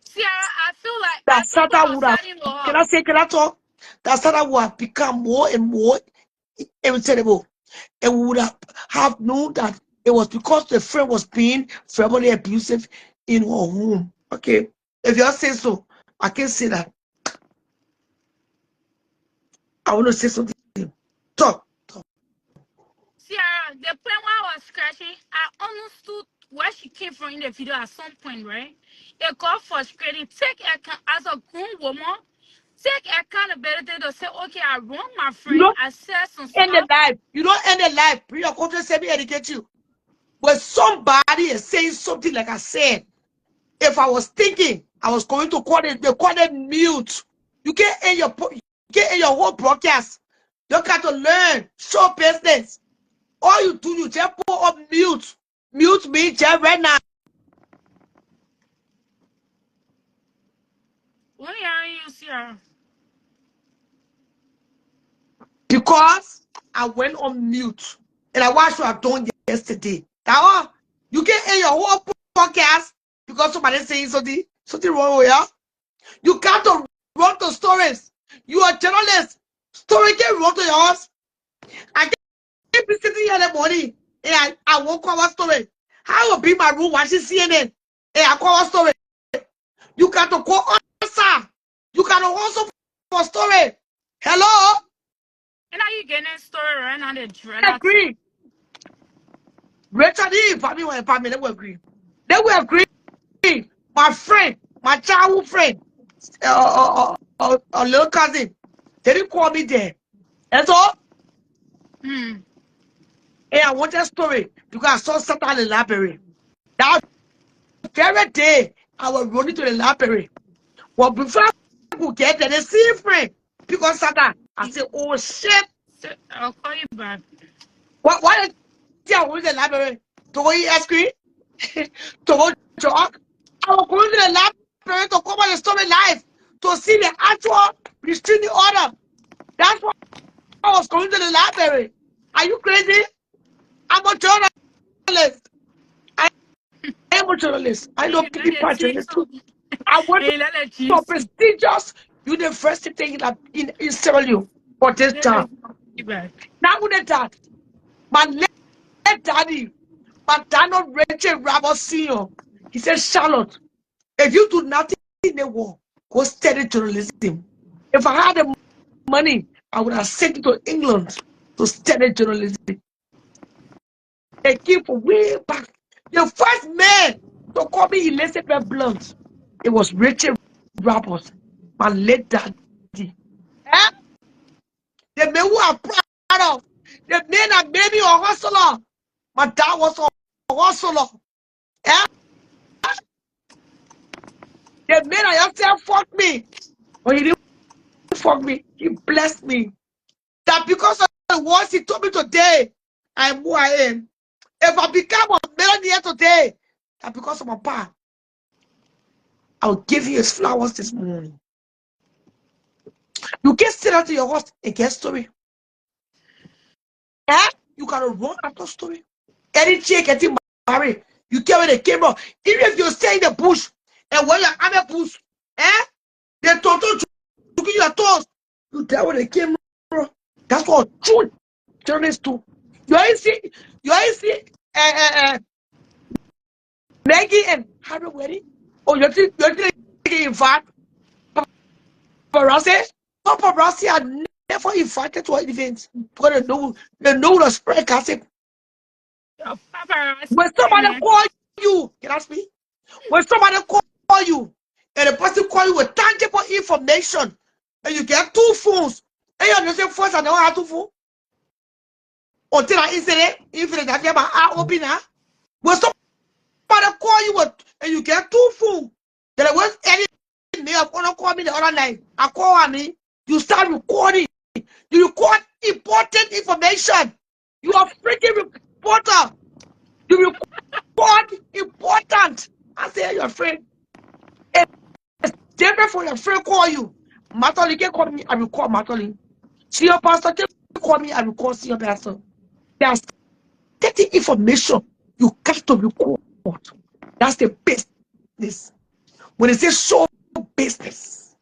Speaker 6: Sierra, I feel like
Speaker 1: That Satan would have, can I talk? That Satan would have become more and more irritable. And we would have known that it was because the friend was being verbally abusive in her home. Okay. If you say so, I can say that. I want to say something. Talk.
Speaker 6: Sierra, the point where I was scratching, I understood where she came from in the video at some point, right? It got frustrating. Take account as a grown woman. Take accountability to say, okay, I wronged my
Speaker 1: You
Speaker 6: friend.
Speaker 1: don't
Speaker 6: I said some
Speaker 1: end the
Speaker 6: stuff.
Speaker 1: life. You don't end the life. Bring your conference, let me educate you. When somebody is saying something like I said, if I was thinking I was going to call it, they call it mute. You can't end your whole broadcast. You got to learn, show business. All you do, you just put up mute. Mute me just right now.
Speaker 6: When hearing you, Sierra.
Speaker 1: Because I went on mute. And I watched what I've done yesterday. That one, you can't end your whole podcast because somebody saying something wrong with you. You got to run the stories. You are a journalist. Story can run to yours. I can't be sitting here in the morning and I won't cover story. How will be my room watching CNN and I cover story? You got to go answer. You got to also for story. Hello?
Speaker 6: And now you getting a story right now, the dread.
Speaker 1: I agree. Rachel didn't invite me when they will agree. They will agree. My friend, my childhood friend, a little cousin, they didn't call me there. That's all. And I want that story because I saw Satan in the library. That very day, I was running to the library. Well, before I could get there, they see friend because Satan. I said, oh shit.
Speaker 6: I'll call you back.
Speaker 1: Why did I went to the library? To go eat ice cream? To go jog? I was going to the library to cover the story live, to see the actual restraining order. That's why I was going to the library. Are you crazy? I'm a journalist. I am a journalist. I know people journalists too. I went to a prestigious university in Sierra Leone for this job. Now with that, my late daddy, Madonna Rachel Ramos Sr., he said, Charlotte, if you do nothing in the war, go study journalism. If I had the money, I would have sent it to England to study journalism. They came from way back. The first man to call me Elizabeth Blunt, it was Rachel Ramos, my late daddy. Eh? The man who I'm proud of. The men that made me a hustler. My dad was a hustler. Eh? The man that said fuck me. But he didn't fuck me. He blessed me. That because of the words he told me today, I'm who I am. If I become a millionaire today, that because of my pa, I'll give you his flowers this morning. You can't sit down to your house and get story. Eh? You gotta run after story. Any chick getting married, you carry the camera. Even if you stay in the bush and when you're in the bush, eh? They total to your toes. You tell with the camera. That's what true journalists do. You ain't see, Maggie and Harry wedding. Oh, you're invite paparazzi. No paparazzi are never invited to an event because they know the spread gossip. When somebody call you, can I speak? When somebody call you and the person call you with tangible information and you get 2 phones and you're the same first and they don't have 2 phones until that incident that you have open. When somebody call you with and you get 2 phones, then I was any me of honor call me the other night. I call me, you start recording. You record important information. You are freaking reporter. You record important. I say your friend. It's different for your friend call you. Matoli can call me, I will call Matoli. See your pastor can call me, I will call see your pastor. There's getting information you got to record. That's the business. When they say show business,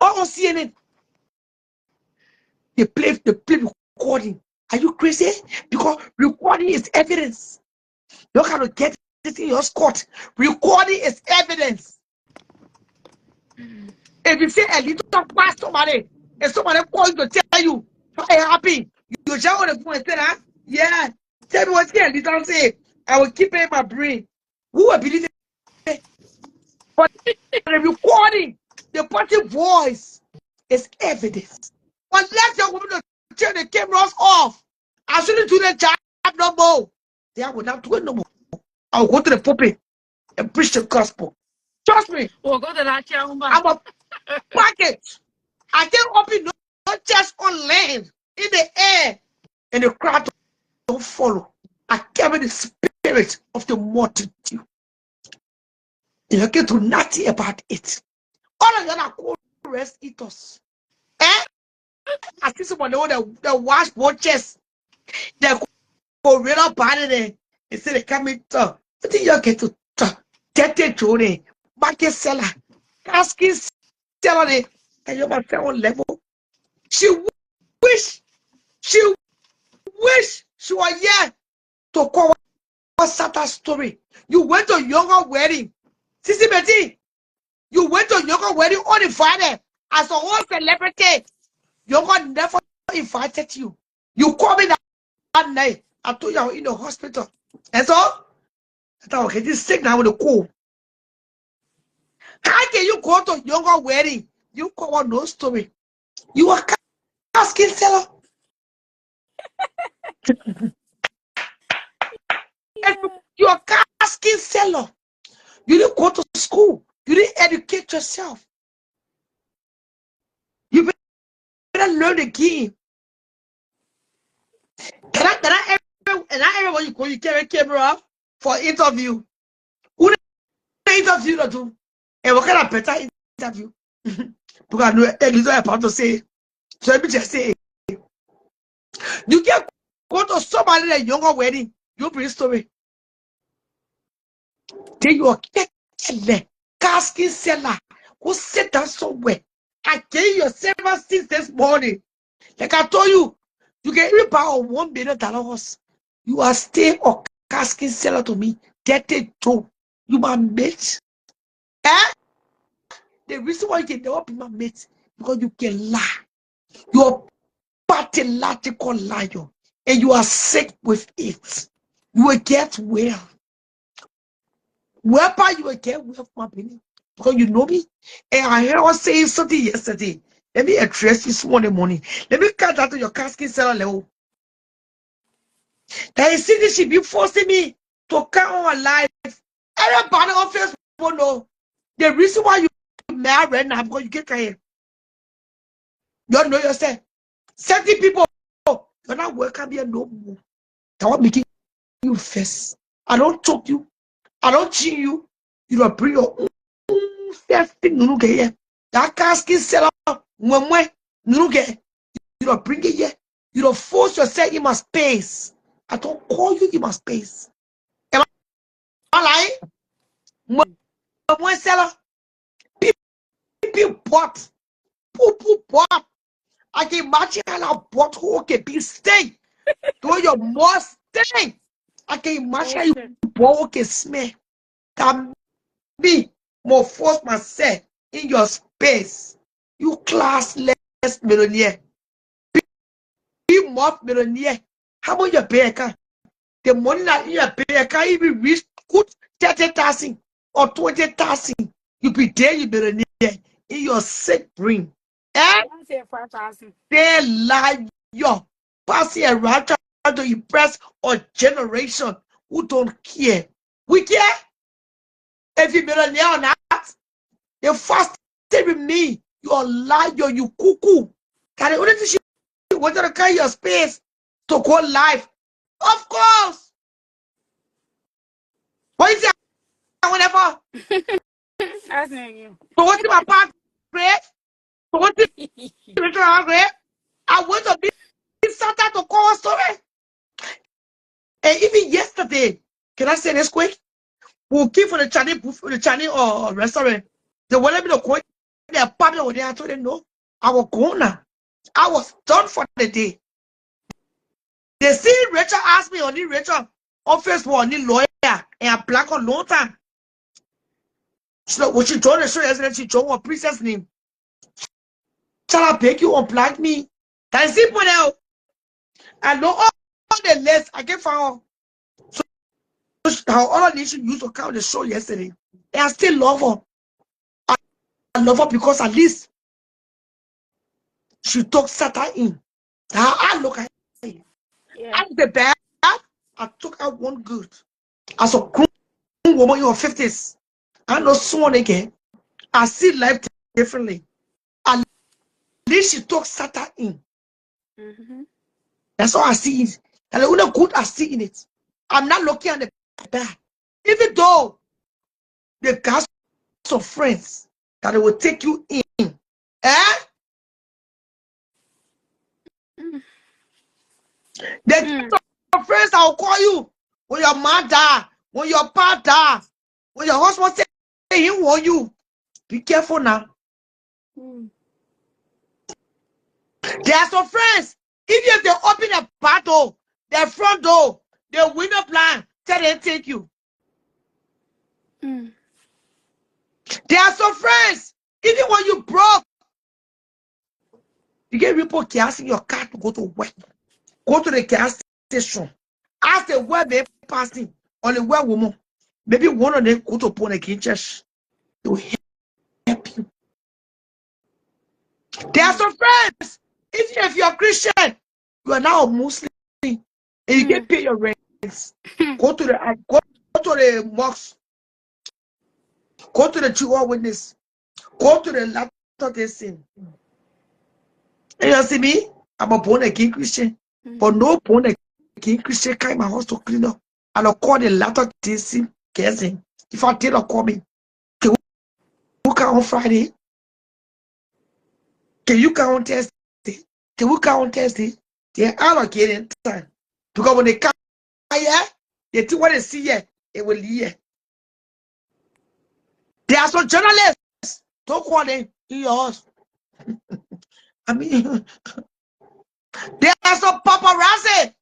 Speaker 1: on CNN, they play recording. Are you crazy? Because recording is evidence. You cannot get it in your court. Recording is evidence. If you say a little past somebody, and somebody calls to tell you how happy, you just want to go and say, huh? Yeah, tell me what's here. Little say, I will keep it in my brain. Who will believe it? But the recording, the person voice is evidence. Unless your woman to turn the cameras off, I shouldn't do the job no more. They will not do it no more. I'll go to the pulpit and preach the gospel. Trust me.
Speaker 6: We'll go to that
Speaker 1: I'm a package. I can open not just on land, in the air, and the crowd don't follow. I carry the spirit of the multitude. You get to nothing about it. All of them are called rest eaters. Eh? I see someone the wash watches. They go real about it. They say they come in. What do you get to get it to the market seller? Asking seller, and you're my own level. She wish she was here to call what's that story. You went to younger wedding. Sissy Betty, you went to younger wedding uninvited as a whole celebrity. Younger never invited you. You called me that night. I told you I was in the hospital. And so I thought, okay, this sick now with a cold. How can you go to younger wedding? You call no story. You are casket seller. You are casket seller. You didn't go to school. You didn't educate yourself. You better learn the game. Can I ever when you go, you carry a camera for interview? Who the interview to do? And what kind of better interview? Because I know Elisa about to say. So let me just say, you can go to somebody at a younger wedding. You bring story. Then you are getting casket seller who sit down somewhere. I gave you several since this morning. Like I told you, you can even buy a $1 billion horse. You are still a casket seller to me. Get it too. You my mate. Eh? The reason why you can never be my mate because you can lie. You are pathological liar. And you are sick with it. You will get well. Whereby you will get well, my baby. Because you know me. And I heard her saying something yesterday. Let me address this one morning. Let me cut out your casket seller level. That is see she be forcing me to come on life. Everybody on Facebook know the reason why you married now because you get here. You don't know yourself. Certain people, you're not welcome here no more. I want making you first. I don't talk you. I don't cheat you. You don't bring your own first thing. No, get here. That casket seller, when no get. You don't bring it here. You don't force yourself in my space. I don't call you in my space. Am I lying? When seller, people bought. People bought. I can imagine how I bought who can be stay. Do your most stay. I can imagine you bought who can smell. Can be more force myself in your space. You classless millionaire. Be more millionaire. How much you pay? The money that you pay can't even reach good 30,000 or 20,000. You be there, you millionaire in your sick brain. Eh? They lie your passing around trying to impress a generation who don't care. We care if you millionaire or not. The first thing with me, you're liar, you cuckoo. Can the only thing she wanted to carry your space to go live? Of course. What is it? Whatever. So what's my part? Great. So what's it? I want to be Santa to call a story. And even yesterday, can I say this quick? We'll keep for the Chinese or restaurant. They wanted me to go. They're partner with them. I told them no. I was going now. I was done for the day. They see Rachel asked me on the Rachel on Facebook on the lawyer and I black on long time. So when she told the show yesterday, she told her princess name. Shall I beg you unblock me? Can you see point out? I know all the list I get found. So how all the should use to count the show yesterday. And I still love her. I love her because at least she took Satan in. Now I look at her. As the bad, I took out one good. As a grown woman in her 50s, I know someone again. I see life differently. At least she took Satan in. That's all I see it. And the only good I see in it. I'm not looking at the bad. Even though they got some friends that they will take you in. Eh? They get some friends that will call you when your mom die, when your pa die, when your husband say he want you. Be careful now. There are some friends, even if they open a back door, their front door, the window plan, tell them take you. There are some friends, even when you broke, you get people asking your car to go to work, go to the gas station, ask the where they passing or the where woman. Maybe one of them go to Born Again Church. They will help you. There are some friends, even if you're Christian, you are now a Muslim, and you get paid your rents. Go to the mosque, go to the Jehovah's Witness, go to the Latter Day Saint. And you see me, I'm a born again Christian, but no born again Christian carry my house to clean up. And I'll call the Latter Day Saint cousin. If I tell her call me, can we come on Friday? Can you come on Thursday? Can we come on Thursday? They're allocating time. Because when they come here, they think what they see here, it will hear. There are some journalists. Don't call them in your house. I mean, there are some paparazzi.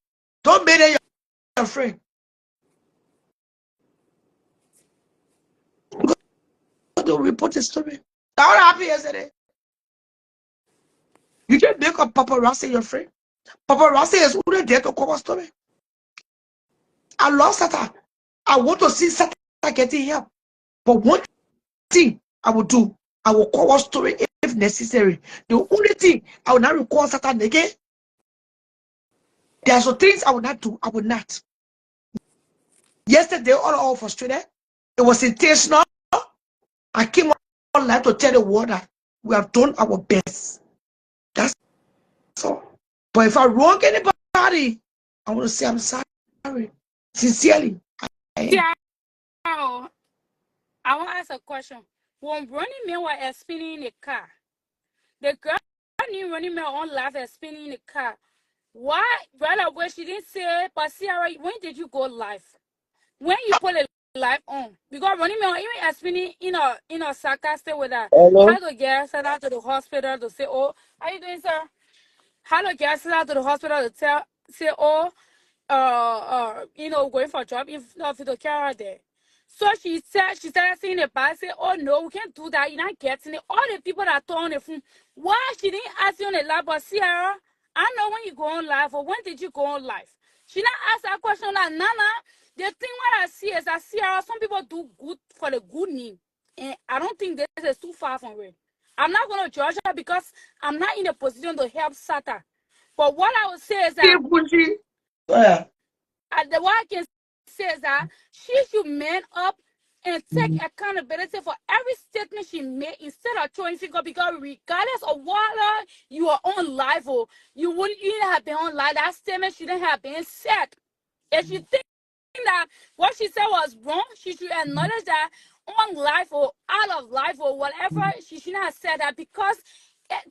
Speaker 1: Don't make them your friend. Don't report the story. That what happened yesterday. You can make a paparazzi your friend. Paparazzi is only there to cover story. I love Satan. I want to see Satan getting help. But one thing I will do, I will call a story if necessary. The only thing I will not recall Satan again. There are some things I will not do. I will not. Yesterday, all frustrated. It was intentional. I came online to tell the world that we have done our best. That's all. But if I wrong anybody, I want to say I'm sorry. Sincerely, I am.
Speaker 6: Yeah, I want to ask a question. When Running Man was spinning in the car, the girl knew Running Man on live and spinning in the car. Why? Right away, she didn't say, but Sarah, when did you go live? When you put a live on? Because Running Man, even spinning in a sarcastic with that.
Speaker 2: Hello?
Speaker 6: How to get sent out to the hospital to say, oh, how you doing, sir? How to get sent out to the hospital to say, oh, going for a job if not to carry her there. So she started saying it back, say, oh no, we can't do that, you're not getting it. All the people that told on the phone, why she didn't ask you on the live, but Sierra, I know when you go on live, or when did you go on live? She not ask that question like Nana. The thing what I see is that Sierra, some people do good for the good name. And I don't think this is too far from it. I'm not gonna judge her because I'm not in a position to help Sata. But what I would say is that the what I can say is that she should man up and take accountability for every statement she made instead of throwing finger, because regardless of what you are on live or you wouldn't even have been on live, that statement shouldn't have been said. If you think that what she said was wrong, she should acknowledge that on life or out of life or whatever, she shouldn't have said that, because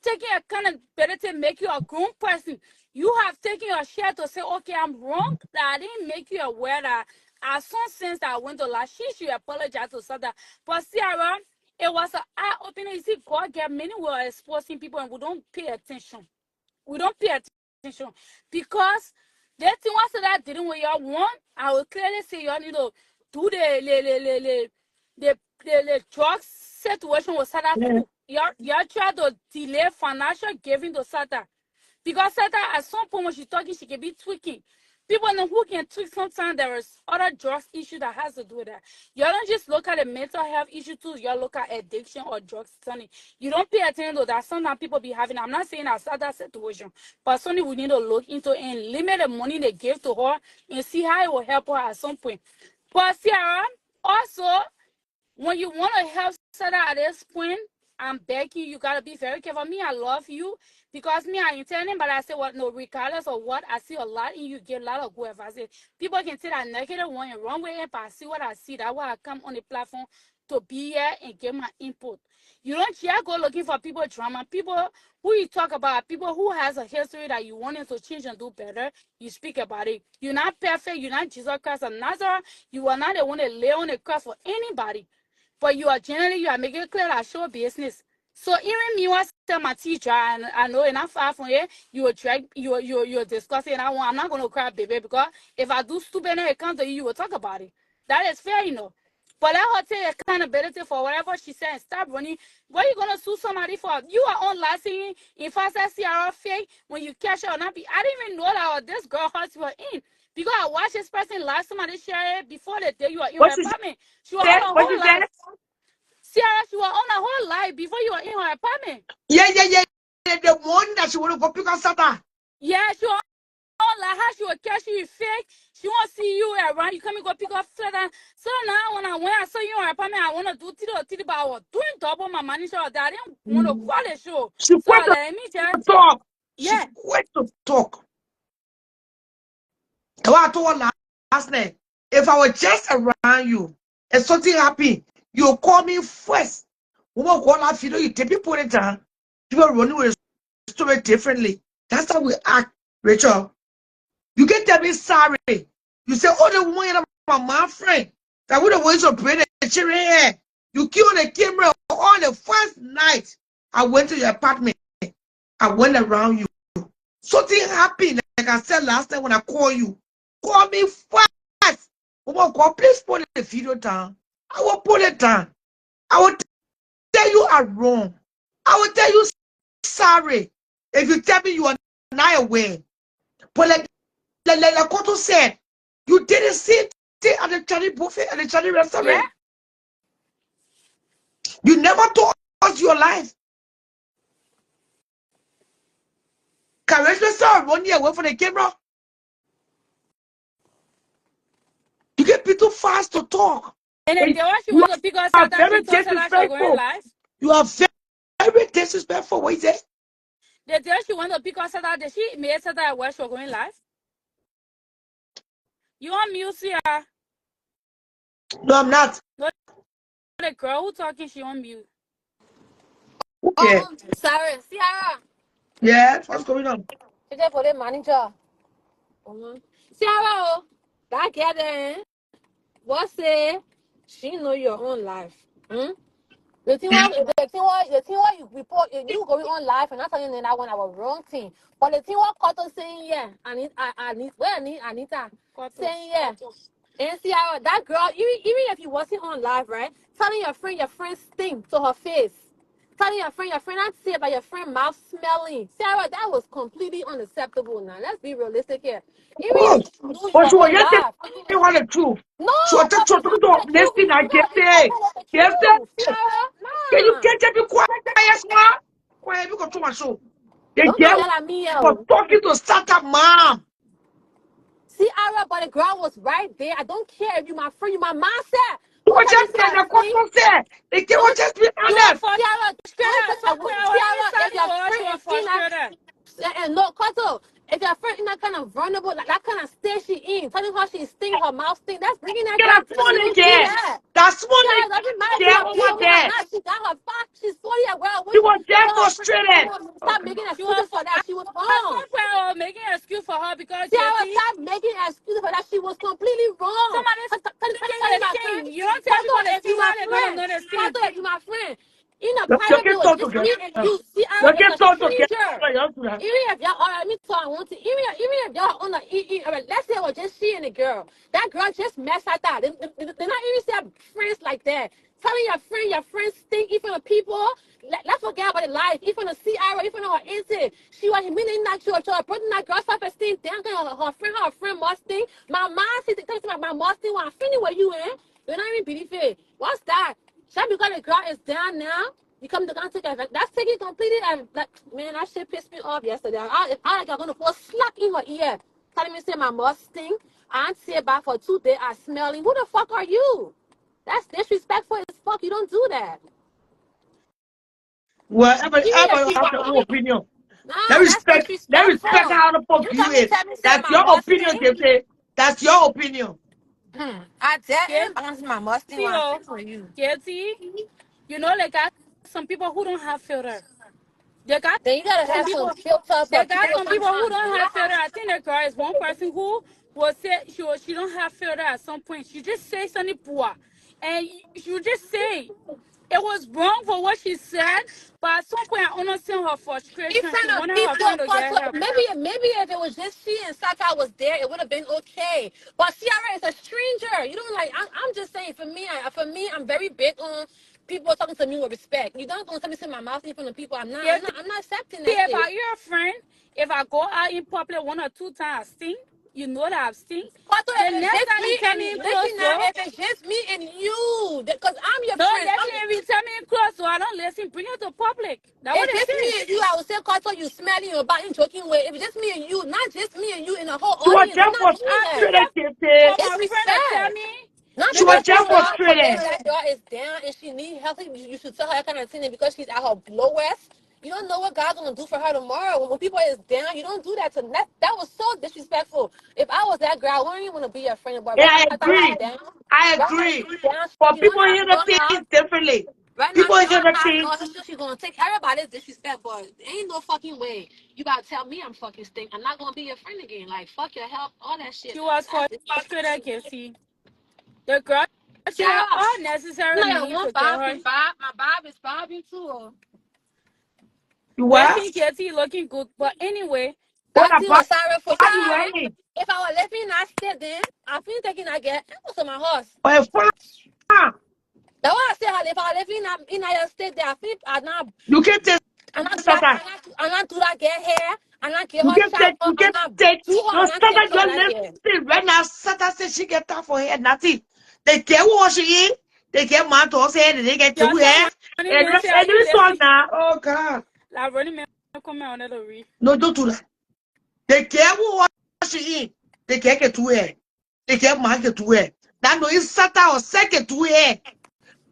Speaker 6: taking accountability make you a grown person. You have taken your share to say, okay, I'm wrong, that I didn't make you aware that I saw sense that I went to lie. She should apologize to Satan. But Sarah, it was an eye-opener. You see, God get many who are exposing people and we don't pay attention. We don't pay attention because the thing was that I didn't what y'all want. I will clearly say y'all need to do the drugs situation with Satan too. Y'all try to delay financial giving to Satan. Because Satan, at some point when she's talking, she can be tweaking. People know who can tweak. Sometimes there is other drugs issue that has to do with that. You don't just look at the mental health issue too. You look at addiction or drugs. Sonny. You don't pay attention to that. Sometimes people be having. I'm not saying that's that situation, but Sonny, we need to look into and limit the money they give to her and see how it will help her at some point. But Sarah, also, when you want to help Sarah at this point, I'm begging you, gotta be very careful. Me, I love you because me, I intending, but I say what no, regardless of what, I see a lot in you, get a lot of good advice. People can say that negative one and wrong way, but I see what I see. That's why I come on the platform to be here and get my input. You don't just go looking for people drama. People who you talk about, people who has a history that you wanted to change and do better, you speak about it. You're not perfect. You're not Jesus Christ of Nazareth. You are not the one that lay on the cross for anybody. But you are generally, you are making it clear that show business. So even me was tell my teacher, and I know enough far from here, you will drag, you're discussing, and I'm not gonna cry, baby, because if I do stupid and it comes to you, you will talk about it. That is fair, you know. But let her take accountability for whatever she said and stop running. What are you gonna sue somebody for? You are on last thing if I say CRO fake when you catch her or not. I didn't even know that this girl hospital in. Because I watched this person last somebody share it before the day you were in her apartment. She was on her whole life. Sarah, she was on her whole life before you were in her apartment.
Speaker 1: Yeah. The one that she want to go pick up Satan.
Speaker 6: Yeah, she was on like how she will catch you fake. She won't see you around. You come and go pick up Satan. So now when I saw you in her apartment, I want to do titty, but I was doing double my money show. That I didn't want to call the show.
Speaker 1: She
Speaker 6: So
Speaker 1: quit
Speaker 6: let me
Speaker 1: to
Speaker 6: just,
Speaker 1: talk.
Speaker 6: yeah.
Speaker 1: She quit to talk. I told her last night, if I was just around you and something happened, you call me first. We will call that video, you take people in time. People running with the story differently. That's how we act, Rachel. You get to be sorry. You say, oh, the woman my friend that would have went to bring the children here. You killed the camera on the first night I went to your apartment. I went around you. Something happened, like I said last time when I call you. Call me fast. Oh God, please put the video down. I will put it down. I will tell you I'm wrong. I will tell you sorry if you tell me you are not aware. But like Koto said, you didn't sit at the Chinese buffet at the Chinese
Speaker 6: Yeah.
Speaker 1: restaurant. You never told us your your life. Courageous sir, 1 year away from the camera. You get people fast to talk.
Speaker 6: And then what she
Speaker 1: You
Speaker 6: want to pick us
Speaker 1: are
Speaker 6: up that
Speaker 1: very
Speaker 6: she told her that she's going
Speaker 1: disrespectful.
Speaker 6: live.
Speaker 1: You are very disrespectful. What is it?
Speaker 6: The day she want to pick us up that she made her that where she's going live. You on mute, Sierra?
Speaker 1: No, I'm not.
Speaker 6: No, the girl who talking, she on mute.
Speaker 1: Okay.
Speaker 6: Sorry, Sierra.
Speaker 1: Yeah, what's going on?
Speaker 6: She just for the manager. Sierra, that girl there, what say? She know your own life. The thing what you report, you going on live and not telling them that one our wrong thing. But the thing what Koto saying, yeah, Anita saying, yeah. And see how that girl, even if you wasn't on live, right? Telling your friend stink to her face. Telling your friend not say about your friend mouth smelling. Sarah, that was completely unacceptable now. Let's be realistic here. Even
Speaker 1: Oh,
Speaker 6: if you knew you
Speaker 1: but
Speaker 6: were
Speaker 1: you were
Speaker 6: on
Speaker 1: just
Speaker 6: live.
Speaker 1: you want the truth.
Speaker 6: No,
Speaker 1: So I just
Speaker 6: but
Speaker 1: want
Speaker 6: it's not
Speaker 1: to
Speaker 6: the truth.
Speaker 1: listen. I
Speaker 6: It's
Speaker 1: get
Speaker 6: not
Speaker 1: there.
Speaker 6: the
Speaker 1: Yes,
Speaker 6: truth.
Speaker 1: sir. Can you
Speaker 6: Nah.
Speaker 1: get be quiet? Quiet, quiet. You go to my show. The
Speaker 6: Don't
Speaker 1: girl
Speaker 6: yell at me,
Speaker 1: was
Speaker 6: yo.
Speaker 1: talking to startup mom.
Speaker 6: See, Ara, but the girl was right there. I don't care if you my friend, you my mom said.
Speaker 1: You
Speaker 6: Don't
Speaker 1: were
Speaker 6: tell me
Speaker 1: just
Speaker 6: say
Speaker 1: there.
Speaker 6: I
Speaker 1: The
Speaker 6: stink.
Speaker 1: question said the girl was
Speaker 6: Don't
Speaker 1: just be
Speaker 6: you are
Speaker 1: honest.
Speaker 6: for Tiara, Tiara, if your friend is in that and no Koto, if your friend in that kind of vulnerable, like that kind of state she in, telling her she stink, her mouth stink, that's bringing that
Speaker 1: Get
Speaker 6: girl
Speaker 1: a
Speaker 6: down. You
Speaker 1: small
Speaker 6: don't do
Speaker 1: girl.
Speaker 6: that.
Speaker 1: That small
Speaker 6: Tiara doesn't matter if she's
Speaker 1: girl
Speaker 6: a big
Speaker 1: over
Speaker 6: woman or
Speaker 1: there.
Speaker 6: not. She got her back. She's 40 years old.
Speaker 1: She
Speaker 6: When
Speaker 1: was
Speaker 6: she
Speaker 1: there
Speaker 6: told her friend,
Speaker 1: frustrated.
Speaker 6: stop making excuses for that. She was wrong. Some making an excuse for her because Tiara, stop making excuses for that. She was completely wrong. Somebody saying my friend. You don't tell people the thing how they're gonna know the thing. If you my friend. In a
Speaker 1: You
Speaker 6: private
Speaker 1: can
Speaker 6: bill,
Speaker 1: talk
Speaker 6: just
Speaker 1: together.
Speaker 6: me and you. See,
Speaker 1: You
Speaker 6: Aaron is
Speaker 1: can
Speaker 6: a
Speaker 1: talk
Speaker 6: stranger.
Speaker 1: together.
Speaker 6: Even if y'all, all right, me too, I want to. Even if y'all on the all right, let's say it was just she and the girl. That girl just messed like that. They're not even say friends like that. Telling your friend stink, even the people. Let's forget about the life. Even the CR, even her into. She was meaning not to her, putting that girl self-esteem down. Her friend must stink. My mom said, my must stink when I finish with you, eh? You're not even believe it. What's that? Just because the girl is down now. You come to take it. That's taking completely. Like, man, that shit pissed me off yesterday. I like I'm gonna put a slap in her ear, telling me say my mouth stink. I ain't say back for 2 days. I smelling. Who the fuck are you? That's disrespectful as fuck. You don't do that.
Speaker 1: Well,
Speaker 6: Even if
Speaker 1: everybody
Speaker 6: she
Speaker 1: has
Speaker 6: was
Speaker 1: their own
Speaker 6: only
Speaker 1: opinion.
Speaker 6: nah, that's
Speaker 1: Let respect
Speaker 6: disrespectful.
Speaker 1: how the fuck
Speaker 6: You
Speaker 1: you
Speaker 6: come and
Speaker 1: is.
Speaker 6: tell me say
Speaker 1: That's
Speaker 6: my
Speaker 1: your
Speaker 6: mouth
Speaker 1: opinion,
Speaker 6: stink.
Speaker 1: they say. That's your opinion.
Speaker 6: I didn't. I'm my mouth stink when I for you. Katie, you know, like some people who don't have filter. They got then you gotta have some filter. They got some people who don't have filter. I think the girl is one person who will say she don't have filter at some point. She just say something poor, and you just say it was wrong for what she said. But at some point, I understand her frustration. She wanted her friend to get help. Maybe if it was just she and Saka was there, it would have been okay. But Ciara is a stranger. You don't like. I'm just saying. I'm very big on people talking to me with respect. You don't gonna tell me to my mouth in front of people. I'm not accepting that. If I hear a friend, if I go out in public 1 or 2 times, stink. You know that I've stink. The next time you tell me in close, if it's just me and you, because I'm your friend. No, if you tell me in close, so I don't listen. Bring it to public. That's what it's just me and you. I would say, Carter, you smelling about in joking way. If it's just me and you, not just me and you in the whole
Speaker 1: She was
Speaker 6: audience, I'm
Speaker 1: just
Speaker 6: not doing that.
Speaker 1: frustrated, Kete.
Speaker 6: For my friend to tell me, not
Speaker 1: She
Speaker 6: because
Speaker 1: was just frustrated.
Speaker 6: that girl is down and she needs help. You should tell her that kind of thing because she's at her lowest. You don't know what God's gonna do for her tomorrow. When people is down, you don't do that to them. That was so disrespectful. If I was that girl, I wouldn't even want to be a friend. But
Speaker 1: Yeah,
Speaker 6: right now,
Speaker 1: I
Speaker 6: I thought she's
Speaker 1: agree.
Speaker 6: down.
Speaker 1: I
Speaker 6: Right now,
Speaker 1: agree.
Speaker 6: she's down.
Speaker 1: But
Speaker 6: She don't
Speaker 1: people
Speaker 6: have
Speaker 1: hear the
Speaker 6: no help.
Speaker 1: things differently.
Speaker 6: Right now,
Speaker 1: People
Speaker 6: she
Speaker 1: hear
Speaker 6: don't
Speaker 1: the
Speaker 6: have
Speaker 1: things.
Speaker 6: no help. She's gonna take everybody's disrespect, but ain't no fucking way. You gotta tell me I'm fucking stink. I'm not gonna be your friend again. Like fuck your help, all that shit. She was frustrated, Casey. The girl said all necessary means to get her. My Bob is bobbing too.
Speaker 1: You what?
Speaker 6: Looking Katie, looking good. But anyway,
Speaker 1: What
Speaker 6: that thing
Speaker 1: about
Speaker 6: was sorry for
Speaker 1: what you
Speaker 6: sure.
Speaker 1: wearing?
Speaker 6: If I was living that state then, I feel taking I get it was on my horse.
Speaker 1: Or a full
Speaker 6: That's why I say if I live in that state there, I feel
Speaker 1: you can take Satan.
Speaker 6: I'm not do that get hair, I'm not get
Speaker 1: You
Speaker 6: her
Speaker 1: can
Speaker 6: shot,
Speaker 1: you
Speaker 6: I'm
Speaker 1: can
Speaker 6: not
Speaker 1: take
Speaker 6: do her,
Speaker 1: no
Speaker 6: I'm not take
Speaker 1: Satan
Speaker 6: care of
Speaker 1: you're
Speaker 6: that hair.
Speaker 1: listening right now. Satan said she get that for her nothing. The girl was she in. They get mad to say they get two hair.
Speaker 6: Running
Speaker 1: And
Speaker 6: man say, are you
Speaker 1: this one
Speaker 6: listening?
Speaker 1: now. Oh God.
Speaker 6: Like running man come on the read.
Speaker 1: No, don't do that. They care what she in. They can't get two hair. They can't market two hair. That no is Sata or second two hair.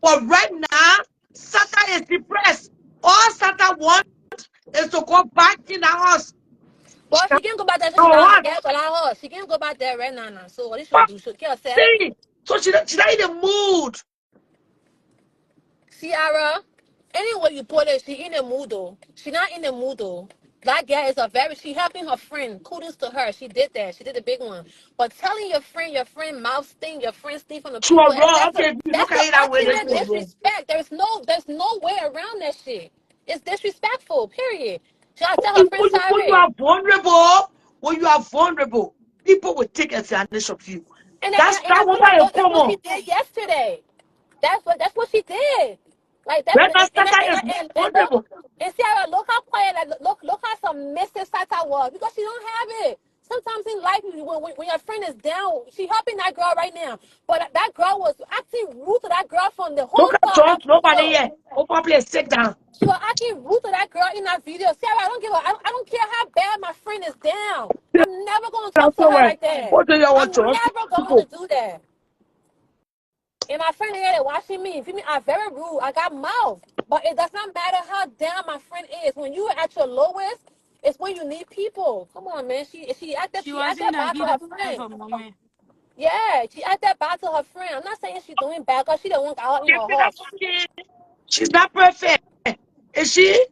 Speaker 1: But right now, Sata is depressed. All Sata wants is to go back in the house.
Speaker 6: Well, she can go back there, so she
Speaker 1: Oh,
Speaker 6: got her
Speaker 1: what?
Speaker 6: gas on her horse. She can go back there right now. So what is she do? She kill herself.
Speaker 1: See? So she not in the mood.
Speaker 6: Ciara, anyway you put it, she in the mood though. She not in the mood though. That girl is she helping her friend. Kudos to her. She did that. She did the big one. But telling your friend mouth sting, your friend sting from the
Speaker 1: She
Speaker 6: people,
Speaker 1: was wrong. Okay, if you
Speaker 6: that's
Speaker 1: look at
Speaker 6: the
Speaker 1: it that way, then she
Speaker 6: ultimate
Speaker 1: was wrong.
Speaker 6: disrespect. There's no way around that shit. It's disrespectful, period. She gotta tell her friend
Speaker 1: When you
Speaker 6: sorry.
Speaker 1: are vulnerable, people will take advantage of you.
Speaker 6: And
Speaker 1: That's
Speaker 6: I
Speaker 1: that
Speaker 6: feel
Speaker 1: woman
Speaker 6: like
Speaker 1: is
Speaker 6: that's what
Speaker 1: common.
Speaker 6: she did yesterday. That's what she did. Like that
Speaker 1: When that
Speaker 6: and
Speaker 1: Sata is
Speaker 6: look
Speaker 1: vulnerable,
Speaker 6: and Sarah, look how quiet, like look how submissive Sata was because she don't have it. Sometimes in life, when your friend is down, she helping that girl right now. But that girl was acting rude to that girl from the
Speaker 1: look
Speaker 6: whole
Speaker 1: at
Speaker 6: start.
Speaker 1: John, nobody here. Open place, sit down.
Speaker 6: She was acting rude to that girl in that video. Sarah, I don't care how bad my friend is down. I'm never gonna talk
Speaker 1: That's
Speaker 6: to her
Speaker 1: why.
Speaker 6: like that.
Speaker 1: What do you
Speaker 6: I'm
Speaker 1: want to
Speaker 6: never going to
Speaker 1: people?
Speaker 6: do that. And my friend here that watching me, feel me, I'm very rude. I got mouth. But it does not matter how down my friend is. When you are at your lowest, it's when you need people. Come on, man. She She was acted in a
Speaker 1: She
Speaker 6: bad to
Speaker 1: not
Speaker 6: her heated
Speaker 1: perfect.
Speaker 6: friend. of a moment.
Speaker 1: She
Speaker 6: Yeah, she acted bad to her friend. I'm not saying she's doing bad because she the one got her in her
Speaker 1: not
Speaker 6: horse.
Speaker 1: perfect. She's not perfect. Is she?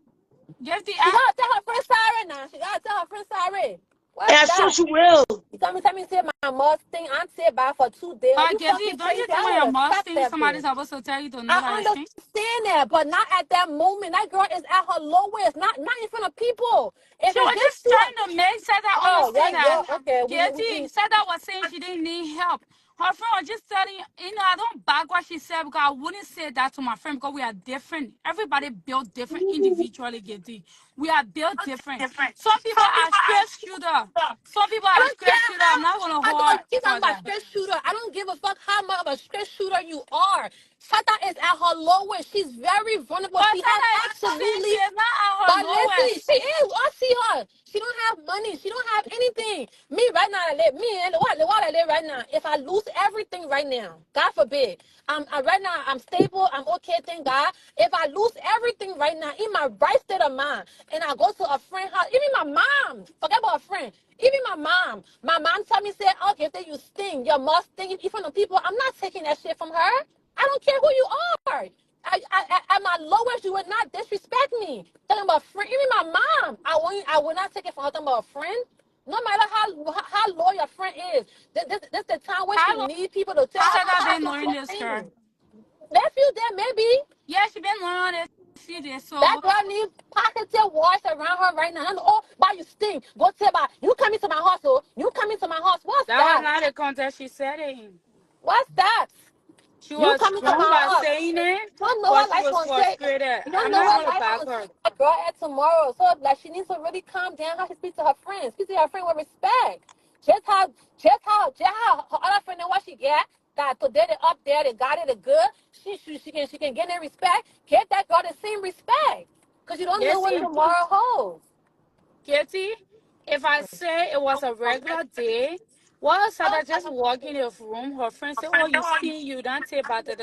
Speaker 6: Just the She gotta tell her friend sorry now. She gotta tell her friend sorry. What's
Speaker 1: And so
Speaker 6: that?
Speaker 1: she will.
Speaker 6: You tell me say my must thing. I'm say bad for 2 days. Are you
Speaker 3: Jesse,
Speaker 6: fucking
Speaker 3: don't
Speaker 6: crazy?
Speaker 3: you think
Speaker 6: I
Speaker 3: when
Speaker 6: would
Speaker 3: your
Speaker 6: have
Speaker 3: mom
Speaker 6: slapped
Speaker 3: sings,
Speaker 6: that
Speaker 3: somebody's
Speaker 6: bitch.
Speaker 3: supposed to tell you to know
Speaker 6: I
Speaker 3: how to sing?
Speaker 6: understand that, but not at that moment. That girl is at her lowest, not in front of people. If
Speaker 3: She
Speaker 6: it's
Speaker 3: was
Speaker 6: just
Speaker 3: just
Speaker 6: you,
Speaker 3: trying to make Sada
Speaker 6: oh
Speaker 3: understand that
Speaker 6: yeah, okay,
Speaker 3: Katie, Sada was saying she didn't need help. Her friend was just telling I don't back what she said because I wouldn't say that to my friend because we are different. Everybody built different individually, Katie. We are built different. Some people are straight shooter. Some people
Speaker 6: I
Speaker 3: are
Speaker 6: don't care
Speaker 3: straight shooter. I'm
Speaker 6: how.
Speaker 3: not gonna
Speaker 6: I
Speaker 3: hold
Speaker 6: don't give
Speaker 3: for
Speaker 6: I'm a
Speaker 3: that.
Speaker 6: stress shooter. I don't give a fuck how much of a stress shooter you are. Shata is at her lowest. She's very vulnerable.
Speaker 3: But
Speaker 6: She has
Speaker 3: Sada is saying she
Speaker 6: absolutely.
Speaker 3: is not at her
Speaker 6: But listen,
Speaker 3: lowest.
Speaker 6: she is. I see her. She don't have money. She don't have anything. Me right now, I live. Me and what I live right now. If I lose everything right now, God forbid. Right now I'm stable. I'm okay. Thank God. If I lose everything right now in my right state of mind, and I go to a friend house, even my mom. Forget about a friend. Even my mom. My mom told me, say, okay, if you sting, you must sting in front of people. I'm not taking that shit from her. I don't care who you are. At my lowest, you would not disrespect me. Talking about friend, even my mom, I would not take it from her. Talking about a friend, no matter how low your friend is. This the time where
Speaker 3: How
Speaker 6: she
Speaker 3: long
Speaker 6: needs people to tell
Speaker 3: has
Speaker 6: her
Speaker 3: Sada
Speaker 6: how
Speaker 3: been
Speaker 6: to
Speaker 3: knowing this girl?
Speaker 6: thing. Nephew, there maybe
Speaker 3: Yeah, she been learning it a few days.
Speaker 6: that
Speaker 3: So
Speaker 6: girl needs positive words around her right now. And oh, why you stink? Go tell about you coming to my house. Oh, you coming to my house. What's
Speaker 3: that was
Speaker 6: that?
Speaker 3: not the context she said it in.
Speaker 6: What's that?
Speaker 3: She
Speaker 6: You
Speaker 3: was
Speaker 6: coming to
Speaker 3: wrong
Speaker 6: my
Speaker 3: by
Speaker 6: house.
Speaker 3: saying it,
Speaker 6: You don't know
Speaker 3: but
Speaker 6: what
Speaker 3: she
Speaker 6: life
Speaker 3: was
Speaker 6: gonna say.
Speaker 3: frustrated.
Speaker 6: You don't
Speaker 3: I'm
Speaker 6: know
Speaker 3: not
Speaker 6: what
Speaker 3: gonna
Speaker 6: life
Speaker 3: back
Speaker 6: gonna say
Speaker 3: her.
Speaker 6: that girl at tomorrow. So like she needs to really calm down how she speaks to her friends. Speak to her friend with respect. Just how her other friend know what she get. That today they up there, they got it a good. She can get their respect. Give that girl the same respect. Cause you don't know what
Speaker 3: Listen,
Speaker 6: tomorrow holds.
Speaker 3: Katie, if I say it was a regular day, while Sada just walk in the room, her friend say, "Oh, you see, you don't say about that."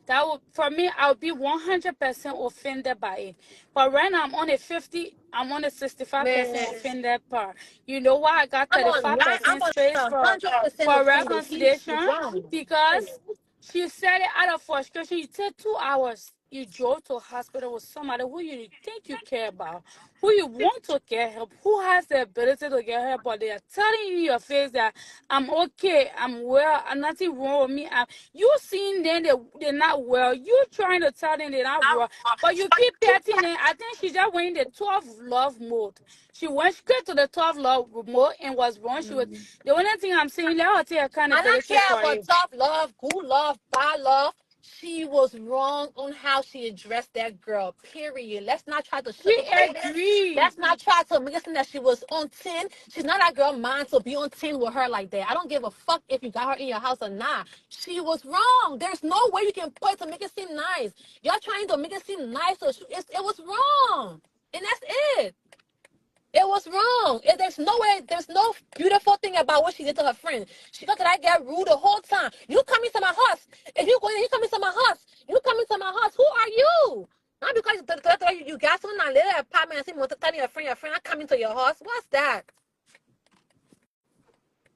Speaker 3: That would, for me, I would be 100% offended by it. But right now, I'm on a 50, I'm on a 65%
Speaker 6: Man,
Speaker 3: offended part. You know why I got
Speaker 6: I'm
Speaker 3: 35%
Speaker 6: on
Speaker 3: space
Speaker 6: 100%
Speaker 3: for
Speaker 6: offended. She's
Speaker 3: reconciliation?
Speaker 6: wrong.
Speaker 3: Because she said it out of frustration. You took 2 hours. You drove to a hospital with somebody who you think you care about, who you want to get help, who has the ability to get help, but they are telling you in your face that I'm okay, I'm well, and nothing wrong with me. You seeing them, they're not well. You trying to tell them they're not well, but you keep petting them. I think she just went in the 12 love mode. She went straight to the 12 love mode and was wrong. She was the only thing I'm saying, let her take
Speaker 6: I don't
Speaker 3: accountability
Speaker 6: care
Speaker 3: for
Speaker 6: about
Speaker 3: it.
Speaker 6: tough love, good love, bad love. she was wrong on how she addressed that girl. Period. Let's not try to
Speaker 7: We
Speaker 6: sugarcoat it.
Speaker 7: agree.
Speaker 6: Let's not try to make it seem that she was on 10. She's not that girl mind to be on 10 with her like that. I don't give a fuck if you got her in your house or not. She was wrong. There's no way you can put it to make it seem nice. Y'all trying to make it seem nice. So it was wrong. And that's it. It was wrong. There's no way, there's no beautiful thing about what she did to her friend. She got that get rude the whole time. You come into my house. If you go in, you come into my house. You come into my house. Who are you? Not because you got someone in a little apartment and say, "Want to tell your friend, I come into your house." What's that?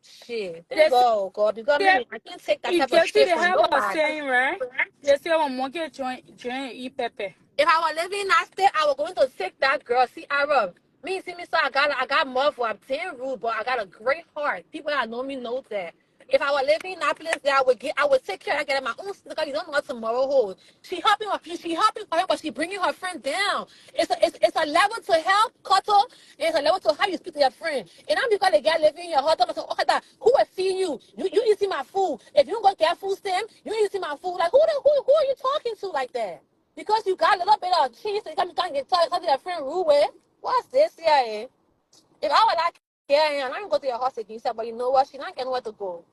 Speaker 6: Shit.
Speaker 7: They
Speaker 6: Go, God. Because
Speaker 7: say,
Speaker 6: I can't take that
Speaker 7: in
Speaker 6: type of
Speaker 7: Casey,
Speaker 6: shit
Speaker 7: they
Speaker 6: from
Speaker 7: have a
Speaker 6: nobody.
Speaker 7: saying, right? They say, "When monkey join eat pepper."
Speaker 6: If I was living in that state, I was going to take that girl. See, Arab. Me, see me, so I got more for I'm saying rude, but I got a great heart. People that know me know that. If I was living in that place, that I would take care of getting my own stuff because you don't know what tomorrow holds. She helping for her, but she bringing her friend down. It's a level to help, cuddle, and it's a level to how you speak to your friend. And I'm because they get living in your heart, I'm like, okay, that who will feed you? You eating my food. If you don't go get food stamp, you eating my food. Like who are you talking to like that? Because you got a little bit of cheese, so you can't get tired of your friend rude way. What's this here? If I were like, yeah, I'm going to go to your house again, but you know what? She's not getting where to go.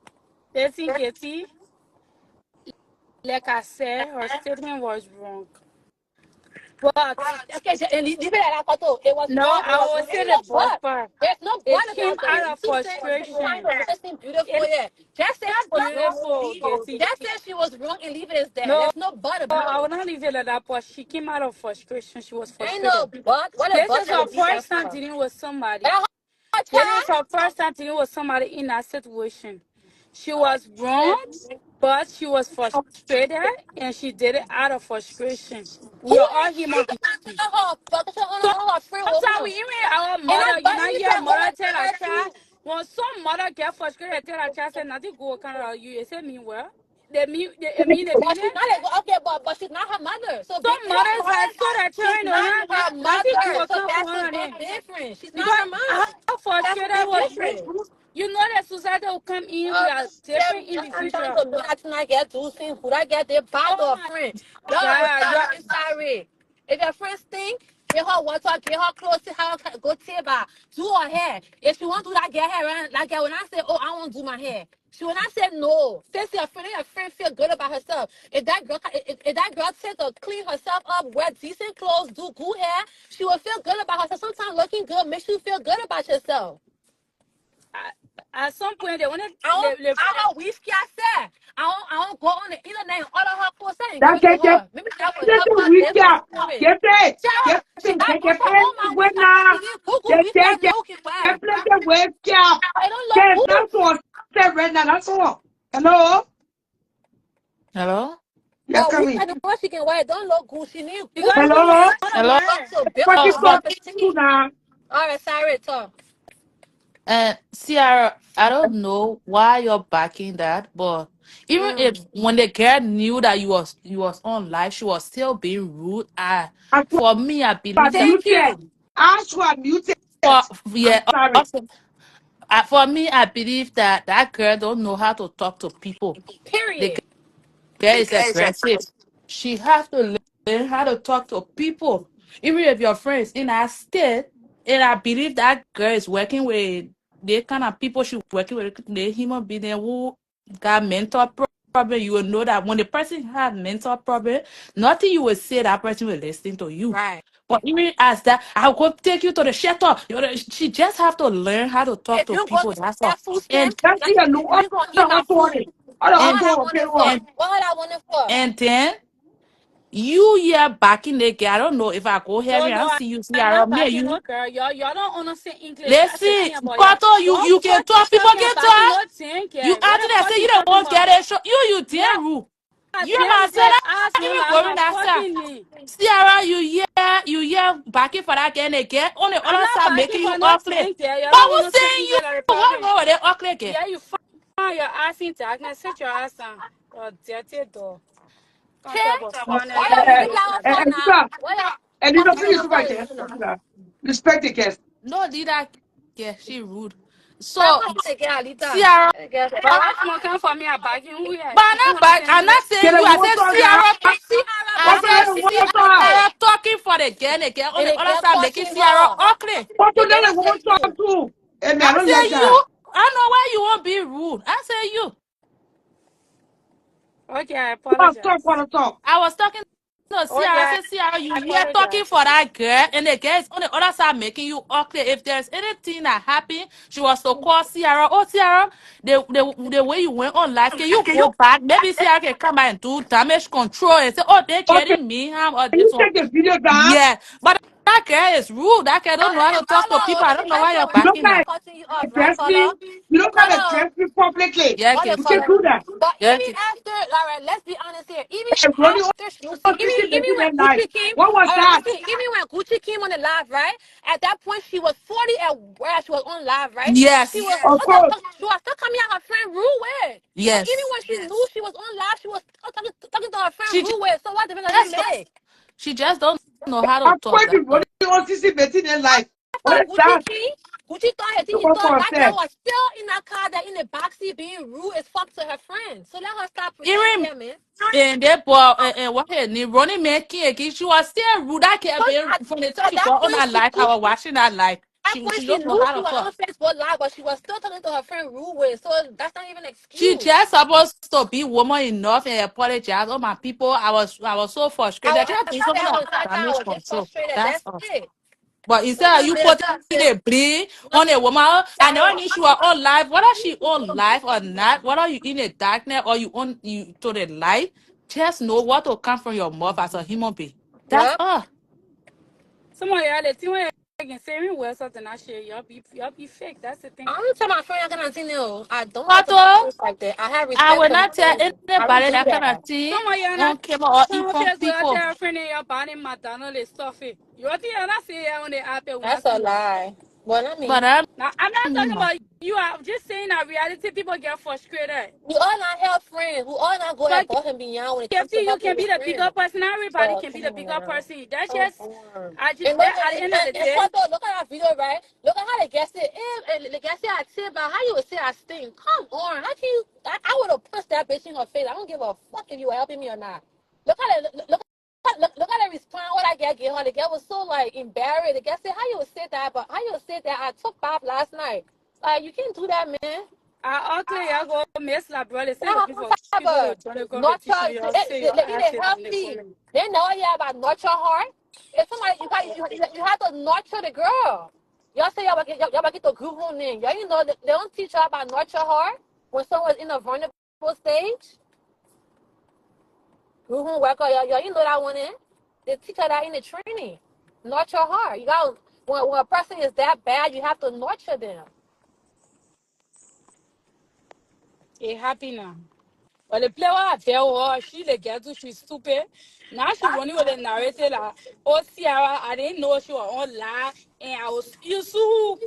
Speaker 7: They think Casey, like I said, her statement was wrong. But
Speaker 6: Okay, and leave it at that. It was
Speaker 7: no,
Speaker 6: wrong. It
Speaker 7: I
Speaker 6: was
Speaker 7: will
Speaker 6: wrong.
Speaker 7: say
Speaker 6: There's
Speaker 7: the
Speaker 6: no
Speaker 7: boss
Speaker 6: but.
Speaker 7: part.
Speaker 6: There's no
Speaker 7: It
Speaker 6: but
Speaker 7: came
Speaker 6: about that.
Speaker 7: out of
Speaker 6: You say you're trying
Speaker 7: frustration.
Speaker 6: to make it seem beautiful,
Speaker 7: It's
Speaker 6: yeah. Just say she was wrong.
Speaker 7: beautiful, Casey.
Speaker 6: Just say she was wrong and leave it as that.
Speaker 7: No,
Speaker 6: There's no but about
Speaker 7: I
Speaker 6: it.
Speaker 7: will not leave it at that part. She came out of frustration. She was
Speaker 6: Ain't no
Speaker 7: frustrated.
Speaker 6: but. What a
Speaker 7: This
Speaker 6: but
Speaker 7: is her
Speaker 6: gonna be there
Speaker 7: first time
Speaker 6: for?
Speaker 7: dealing with somebody.
Speaker 6: And her
Speaker 7: This is her
Speaker 6: child.
Speaker 7: first time dealing with somebody in that situation. She was wrong, but she was frustrated and she did it out of frustration.
Speaker 6: Who
Speaker 7: We are all
Speaker 6: is she
Speaker 7: human
Speaker 6: to
Speaker 7: beings.
Speaker 6: her? But her friend
Speaker 7: Sometimes
Speaker 6: over.
Speaker 7: we even our
Speaker 6: And
Speaker 7: mother,
Speaker 6: I'm buying
Speaker 7: your
Speaker 6: that
Speaker 7: mother
Speaker 6: over
Speaker 7: tell a child,
Speaker 6: too.
Speaker 7: when some mother get frustrated, tell a child, say, nothing go kind of you. You say, mean well? They mean the
Speaker 6: But she's
Speaker 7: business?
Speaker 6: not a, okay, but she's not her mother. So big
Speaker 7: Some mothers
Speaker 6: difference.
Speaker 7: have told their
Speaker 6: She's
Speaker 7: children,
Speaker 6: not her
Speaker 7: nothing
Speaker 6: mother.
Speaker 7: go
Speaker 6: So
Speaker 7: come for
Speaker 6: that's a
Speaker 7: her
Speaker 6: big
Speaker 7: name.
Speaker 6: difference. She's not
Speaker 7: Because
Speaker 6: her
Speaker 7: how
Speaker 6: mom. That's a
Speaker 7: frustrated
Speaker 6: big
Speaker 7: was you?
Speaker 6: difference.
Speaker 7: You know that society will come in, we are different
Speaker 6: I'm trying
Speaker 7: individuals.
Speaker 6: to do that tonight. Get do things. Could I get their bag
Speaker 7: Oh
Speaker 6: of
Speaker 7: my
Speaker 6: friend? Y'all
Speaker 7: God,
Speaker 6: understand? I'm sorry. If your friends think, get her water, get her clothes, to her go table, do her hair. If she want to do that, get her around. Like when I say, oh, I want to do my hair. She when I say no, face your friend feel good about herself. If that girl take to clean herself up, wear decent clothes, do good hair, she will feel good about herself. Sometimes looking good makes you feel good about yourself.
Speaker 7: at some point they want to
Speaker 6: I don't whiskey I said. I don't go on the internet and order her for and give
Speaker 1: That
Speaker 6: it to
Speaker 1: get
Speaker 6: her. Maybe that was
Speaker 1: the
Speaker 6: her
Speaker 1: week,
Speaker 6: day for
Speaker 1: yeah.
Speaker 6: spirit.
Speaker 1: Get it.
Speaker 6: Yeah,
Speaker 1: Get
Speaker 6: she
Speaker 1: it.
Speaker 6: got
Speaker 1: Get
Speaker 6: books
Speaker 1: it.
Speaker 6: on all my
Speaker 1: When
Speaker 6: whiskey. She didn't Google whiskey I
Speaker 1: get
Speaker 6: know can wear.
Speaker 1: the wake up.
Speaker 6: I don't
Speaker 1: Get
Speaker 6: look
Speaker 1: that's
Speaker 6: good.
Speaker 1: all. Say right now. That's all. Hello.
Speaker 3: Hello?
Speaker 1: Yes,
Speaker 6: But whiskey
Speaker 1: coming.
Speaker 6: I know what she can wear. It don't look good. She need
Speaker 7: because
Speaker 6: good
Speaker 7: she
Speaker 6: whiskey.
Speaker 1: Hello.
Speaker 7: was on a
Speaker 3: Hello?
Speaker 7: wear.
Speaker 6: So build
Speaker 1: What you
Speaker 6: herself
Speaker 1: got
Speaker 6: and
Speaker 1: to
Speaker 6: see.
Speaker 1: now?
Speaker 6: All right, sorry, talk.
Speaker 3: Ciara, I don't know why you're backing that, but even if
Speaker 6: Mm.
Speaker 3: when the girl knew that you was on live, she was still being rude.
Speaker 1: I
Speaker 3: For me, I believe
Speaker 1: was
Speaker 3: that
Speaker 6: Thank
Speaker 1: muted.
Speaker 6: you.
Speaker 1: I was muted.
Speaker 3: for
Speaker 1: I'm
Speaker 3: yeah,
Speaker 1: sorry.
Speaker 3: also, for me, I believe that that girl don't know how to talk to people. The
Speaker 6: Period.
Speaker 3: girl is aggressive. She have to learn how to talk to people. Even if your friends in our state, and I believe that girl is working with the kind of people she working with, the human being who got mental problem. You will know that when the person have mental problem, nothing you will say that person will listen to you.
Speaker 6: Right.
Speaker 3: But even as that, I'll go take you to the shelter. She just have to learn how to talk
Speaker 6: If
Speaker 3: to
Speaker 6: you go
Speaker 3: people.
Speaker 6: to
Speaker 3: That's all.
Speaker 6: that food
Speaker 3: And
Speaker 6: stamp,
Speaker 1: That's the new
Speaker 6: you gonna eat my food.
Speaker 1: other
Speaker 6: What
Speaker 3: and
Speaker 6: I
Speaker 1: auto
Speaker 6: want it for?
Speaker 1: payroll.
Speaker 3: and
Speaker 6: What I want it for?
Speaker 3: and then you here back in the game. I don't know if I go here
Speaker 7: No,
Speaker 3: and
Speaker 7: no,
Speaker 3: see you see
Speaker 7: I'm
Speaker 3: around
Speaker 7: not
Speaker 3: me and
Speaker 7: backing
Speaker 3: you.
Speaker 7: no girl. Y'all don't understand English. Y'all
Speaker 3: Listen,
Speaker 7: talking about y'all.
Speaker 3: Koto, you
Speaker 7: Don't
Speaker 3: you can
Speaker 7: fucking
Speaker 3: talk. People
Speaker 7: talking
Speaker 3: can
Speaker 7: backing no
Speaker 3: talk.
Speaker 7: thing,
Speaker 3: You
Speaker 7: girl. What
Speaker 3: acting
Speaker 7: the
Speaker 3: and
Speaker 7: fuck
Speaker 3: say you
Speaker 7: you
Speaker 3: don't
Speaker 7: talking
Speaker 3: want to get
Speaker 7: about?
Speaker 3: a show. You
Speaker 7: Yeah,
Speaker 3: damn rude.
Speaker 7: I
Speaker 3: You
Speaker 7: damn
Speaker 3: myself
Speaker 7: say ask
Speaker 3: not
Speaker 7: me
Speaker 3: even
Speaker 7: like
Speaker 3: going
Speaker 7: my
Speaker 3: outside.
Speaker 7: fucking name.
Speaker 3: Sierra, you backing for that girl again. On the
Speaker 7: I'm
Speaker 3: other
Speaker 7: not
Speaker 3: side,
Speaker 7: backing
Speaker 3: making you
Speaker 7: for no
Speaker 3: ugly.
Speaker 7: thing, girl. Y'all
Speaker 3: But
Speaker 7: don't
Speaker 3: who's
Speaker 7: understand
Speaker 3: saying you?
Speaker 7: English like the
Speaker 3: What
Speaker 7: problem.
Speaker 3: wrong with that ugly girl?
Speaker 7: Yeah, you find your ass in darkness. Sit your ass down. Your dirty dog. Can't
Speaker 6: Che?
Speaker 7: talk about fucking
Speaker 6: Why
Speaker 7: girl.
Speaker 6: you
Speaker 7: You
Speaker 6: bring
Speaker 7: look
Speaker 6: that
Speaker 7: like
Speaker 6: up for
Speaker 1: And
Speaker 6: now?
Speaker 1: Lisa,
Speaker 6: Why you
Speaker 1: and Lisa,
Speaker 6: come to
Speaker 1: please
Speaker 6: the
Speaker 1: super
Speaker 6: phone
Speaker 1: guest.
Speaker 6: now?
Speaker 1: Respect the guest.
Speaker 3: No, leave that girl. She rude.
Speaker 7: So Sierra,
Speaker 6: Smoking for me, I'm bagging who
Speaker 7: but I'm not saying you. I said Sierra talking for the girl, and the girl on the other side making Sierra ugly.
Speaker 1: But today they won't talk too. Hey, me, I
Speaker 7: I
Speaker 1: don't like
Speaker 7: say
Speaker 1: that.
Speaker 7: you. I know why you won't be rude. I say you.
Speaker 6: Okay, I
Speaker 1: Wanna
Speaker 6: apologize.
Speaker 1: talk.
Speaker 7: I was talking to Sierra. I
Speaker 6: Okay,
Speaker 7: said, Sierra,
Speaker 6: I
Speaker 7: you here talking
Speaker 6: apologize.
Speaker 7: for that girl, and the girl is on the other side making you ugly. If there's anything that happened, she was to call Sierra. Oh, Sierra, the way you went on live, can you go back? Maybe Sierra can come and do damage control and say, oh, they
Speaker 1: Okay,
Speaker 7: getting me harm or
Speaker 1: can
Speaker 7: this
Speaker 1: you
Speaker 7: one.
Speaker 1: take the video down?
Speaker 7: Yeah, but that girl is rude. That girl don't know how to talk to people. I don't know why you're
Speaker 1: You don't
Speaker 7: backing her.
Speaker 1: gotta address me. You don't gotta address me publicly.
Speaker 7: Yeah,
Speaker 6: What they
Speaker 1: You
Speaker 6: call
Speaker 1: can
Speaker 7: Casey.
Speaker 6: it?
Speaker 1: do that.
Speaker 6: But
Speaker 7: Yeah,
Speaker 6: even after, all right, let's be honest here. Even
Speaker 1: Hey, Ronnie,
Speaker 6: after,
Speaker 1: Sissy
Speaker 6: even
Speaker 1: making
Speaker 6: when
Speaker 1: that night.
Speaker 6: Gucci came,
Speaker 1: What was
Speaker 6: all right,
Speaker 1: that?
Speaker 6: listen. Even when Gucci came on the live, right? At that point, she was 40 at where she was on live, right? She
Speaker 7: yes,
Speaker 6: was
Speaker 1: Of course.
Speaker 6: she was still coming at her friend Rue with. So even
Speaker 7: yes.
Speaker 6: when she knew she was on live, she was still talking to her friend
Speaker 7: She
Speaker 6: Rue with. So what difference does it
Speaker 7: just
Speaker 6: make?
Speaker 7: she just don't know how to
Speaker 1: I'm
Speaker 7: talk.
Speaker 1: going to
Speaker 7: That's all.
Speaker 1: Ronnie on Sissy making that life. What
Speaker 6: After
Speaker 1: is that?
Speaker 6: Gucci thought her thing.
Speaker 1: The
Speaker 6: He
Speaker 1: one
Speaker 6: thought
Speaker 1: for
Speaker 6: that girl
Speaker 1: herself.
Speaker 6: was still in that car, that in the backseat being rude as fuck to her friend. So let her stop pretending
Speaker 7: Even
Speaker 6: here, man.
Speaker 7: and they bought and what her name running making again. She was still rude. I
Speaker 6: So
Speaker 7: kept being
Speaker 6: at,
Speaker 7: from the
Speaker 6: so
Speaker 7: time
Speaker 6: at
Speaker 7: she
Speaker 6: that
Speaker 7: got on
Speaker 6: point,
Speaker 7: her
Speaker 6: she
Speaker 7: life.
Speaker 6: knew.
Speaker 7: I was watching her life.
Speaker 6: At that point,
Speaker 7: She
Speaker 6: she
Speaker 7: don't know
Speaker 6: knew
Speaker 7: how
Speaker 6: she
Speaker 7: to
Speaker 6: was on
Speaker 7: talk.
Speaker 6: Facebook Live, but she was still talking to her friend Rue with. So that's not even an
Speaker 7: She
Speaker 6: excuse.
Speaker 7: just supposed to be woman enough and apologize. Oh my people, I was so frustrated. They tried to do something
Speaker 6: I
Speaker 7: like
Speaker 6: was that time. I
Speaker 7: damage
Speaker 6: was just
Speaker 7: control.
Speaker 6: frustrated.
Speaker 7: That's
Speaker 6: That's
Speaker 7: all.
Speaker 6: it.
Speaker 7: But
Speaker 6: So
Speaker 7: instead of you putting the blame on a woman, I never knew she was on live. Whether she on live or not, whether you in the darkness or you on you to the light, just know what will come from your mouth as a human being. That's
Speaker 6: yep.
Speaker 7: all.
Speaker 6: Some of y'all, the thing when you can say me well something I share, y'all be fake. That's the thing. I don't tell my friend I cannot see no. I don't like
Speaker 7: But
Speaker 6: to be close like that. I have
Speaker 7: I
Speaker 6: respect
Speaker 7: will
Speaker 6: for my
Speaker 7: not tell
Speaker 6: friends. I don't
Speaker 7: anybody
Speaker 6: do
Speaker 7: that kind of
Speaker 6: that.
Speaker 7: thing
Speaker 6: Some of y'all not
Speaker 7: on camera or
Speaker 6: on
Speaker 7: even
Speaker 6: Facebook. I
Speaker 7: people.
Speaker 6: tell a friend that y'all buying McDonald's and stuff. It. You think I not see on the app when that's I see a lie. Well, not
Speaker 7: But
Speaker 6: me. Now, I'm not talking about you. I'm just saying that reality people get frustrated. We all not have friends. We all not go
Speaker 7: but
Speaker 6: above and beyond when it comes to
Speaker 7: you
Speaker 6: helping
Speaker 7: can be
Speaker 6: with
Speaker 7: the bigger
Speaker 6: friends.
Speaker 7: person. Not everybody
Speaker 6: But
Speaker 7: can be
Speaker 6: come
Speaker 7: the
Speaker 6: on
Speaker 7: bigger
Speaker 6: now.
Speaker 7: person. That's
Speaker 6: So
Speaker 7: just
Speaker 6: boring.
Speaker 7: I just
Speaker 6: And look,
Speaker 7: at the end of the
Speaker 6: and
Speaker 7: day.
Speaker 6: photo, look at our video, right? Look at how they guessed it. If they guessed it, I said, but how you would say I stink? Come on, how can you? I would have punched that bitch in her face. I don't give a fuck if you were helping me or not. Look at it. Look at her respond. What I get her. The girl was so like embarrassed. The girl said, "How you would say that?" But how you would say that? I took bath last night. Like you can't do that, man. I okay, I go miss la brother. Say looking for people to join the competition. You say your they
Speaker 7: asses
Speaker 6: help
Speaker 7: in the
Speaker 6: me.
Speaker 7: comment.
Speaker 6: They know you about nurture her. If somebody you have to nurture the girl. Y'all say y'all get the group home name. Y'all you know they don't teach y'all about nurture her when someone's in a vulnerable stage. Group home worker, y'all you know that one in. They teach her that in the training. Nurture her. You got when a person is that bad, you have to nurture them.
Speaker 7: It happy now. But the player I tell her, she the girl too, she's stupid. Now she running with the narrative like, oh Sierra, I didn't know she was on live and I was you so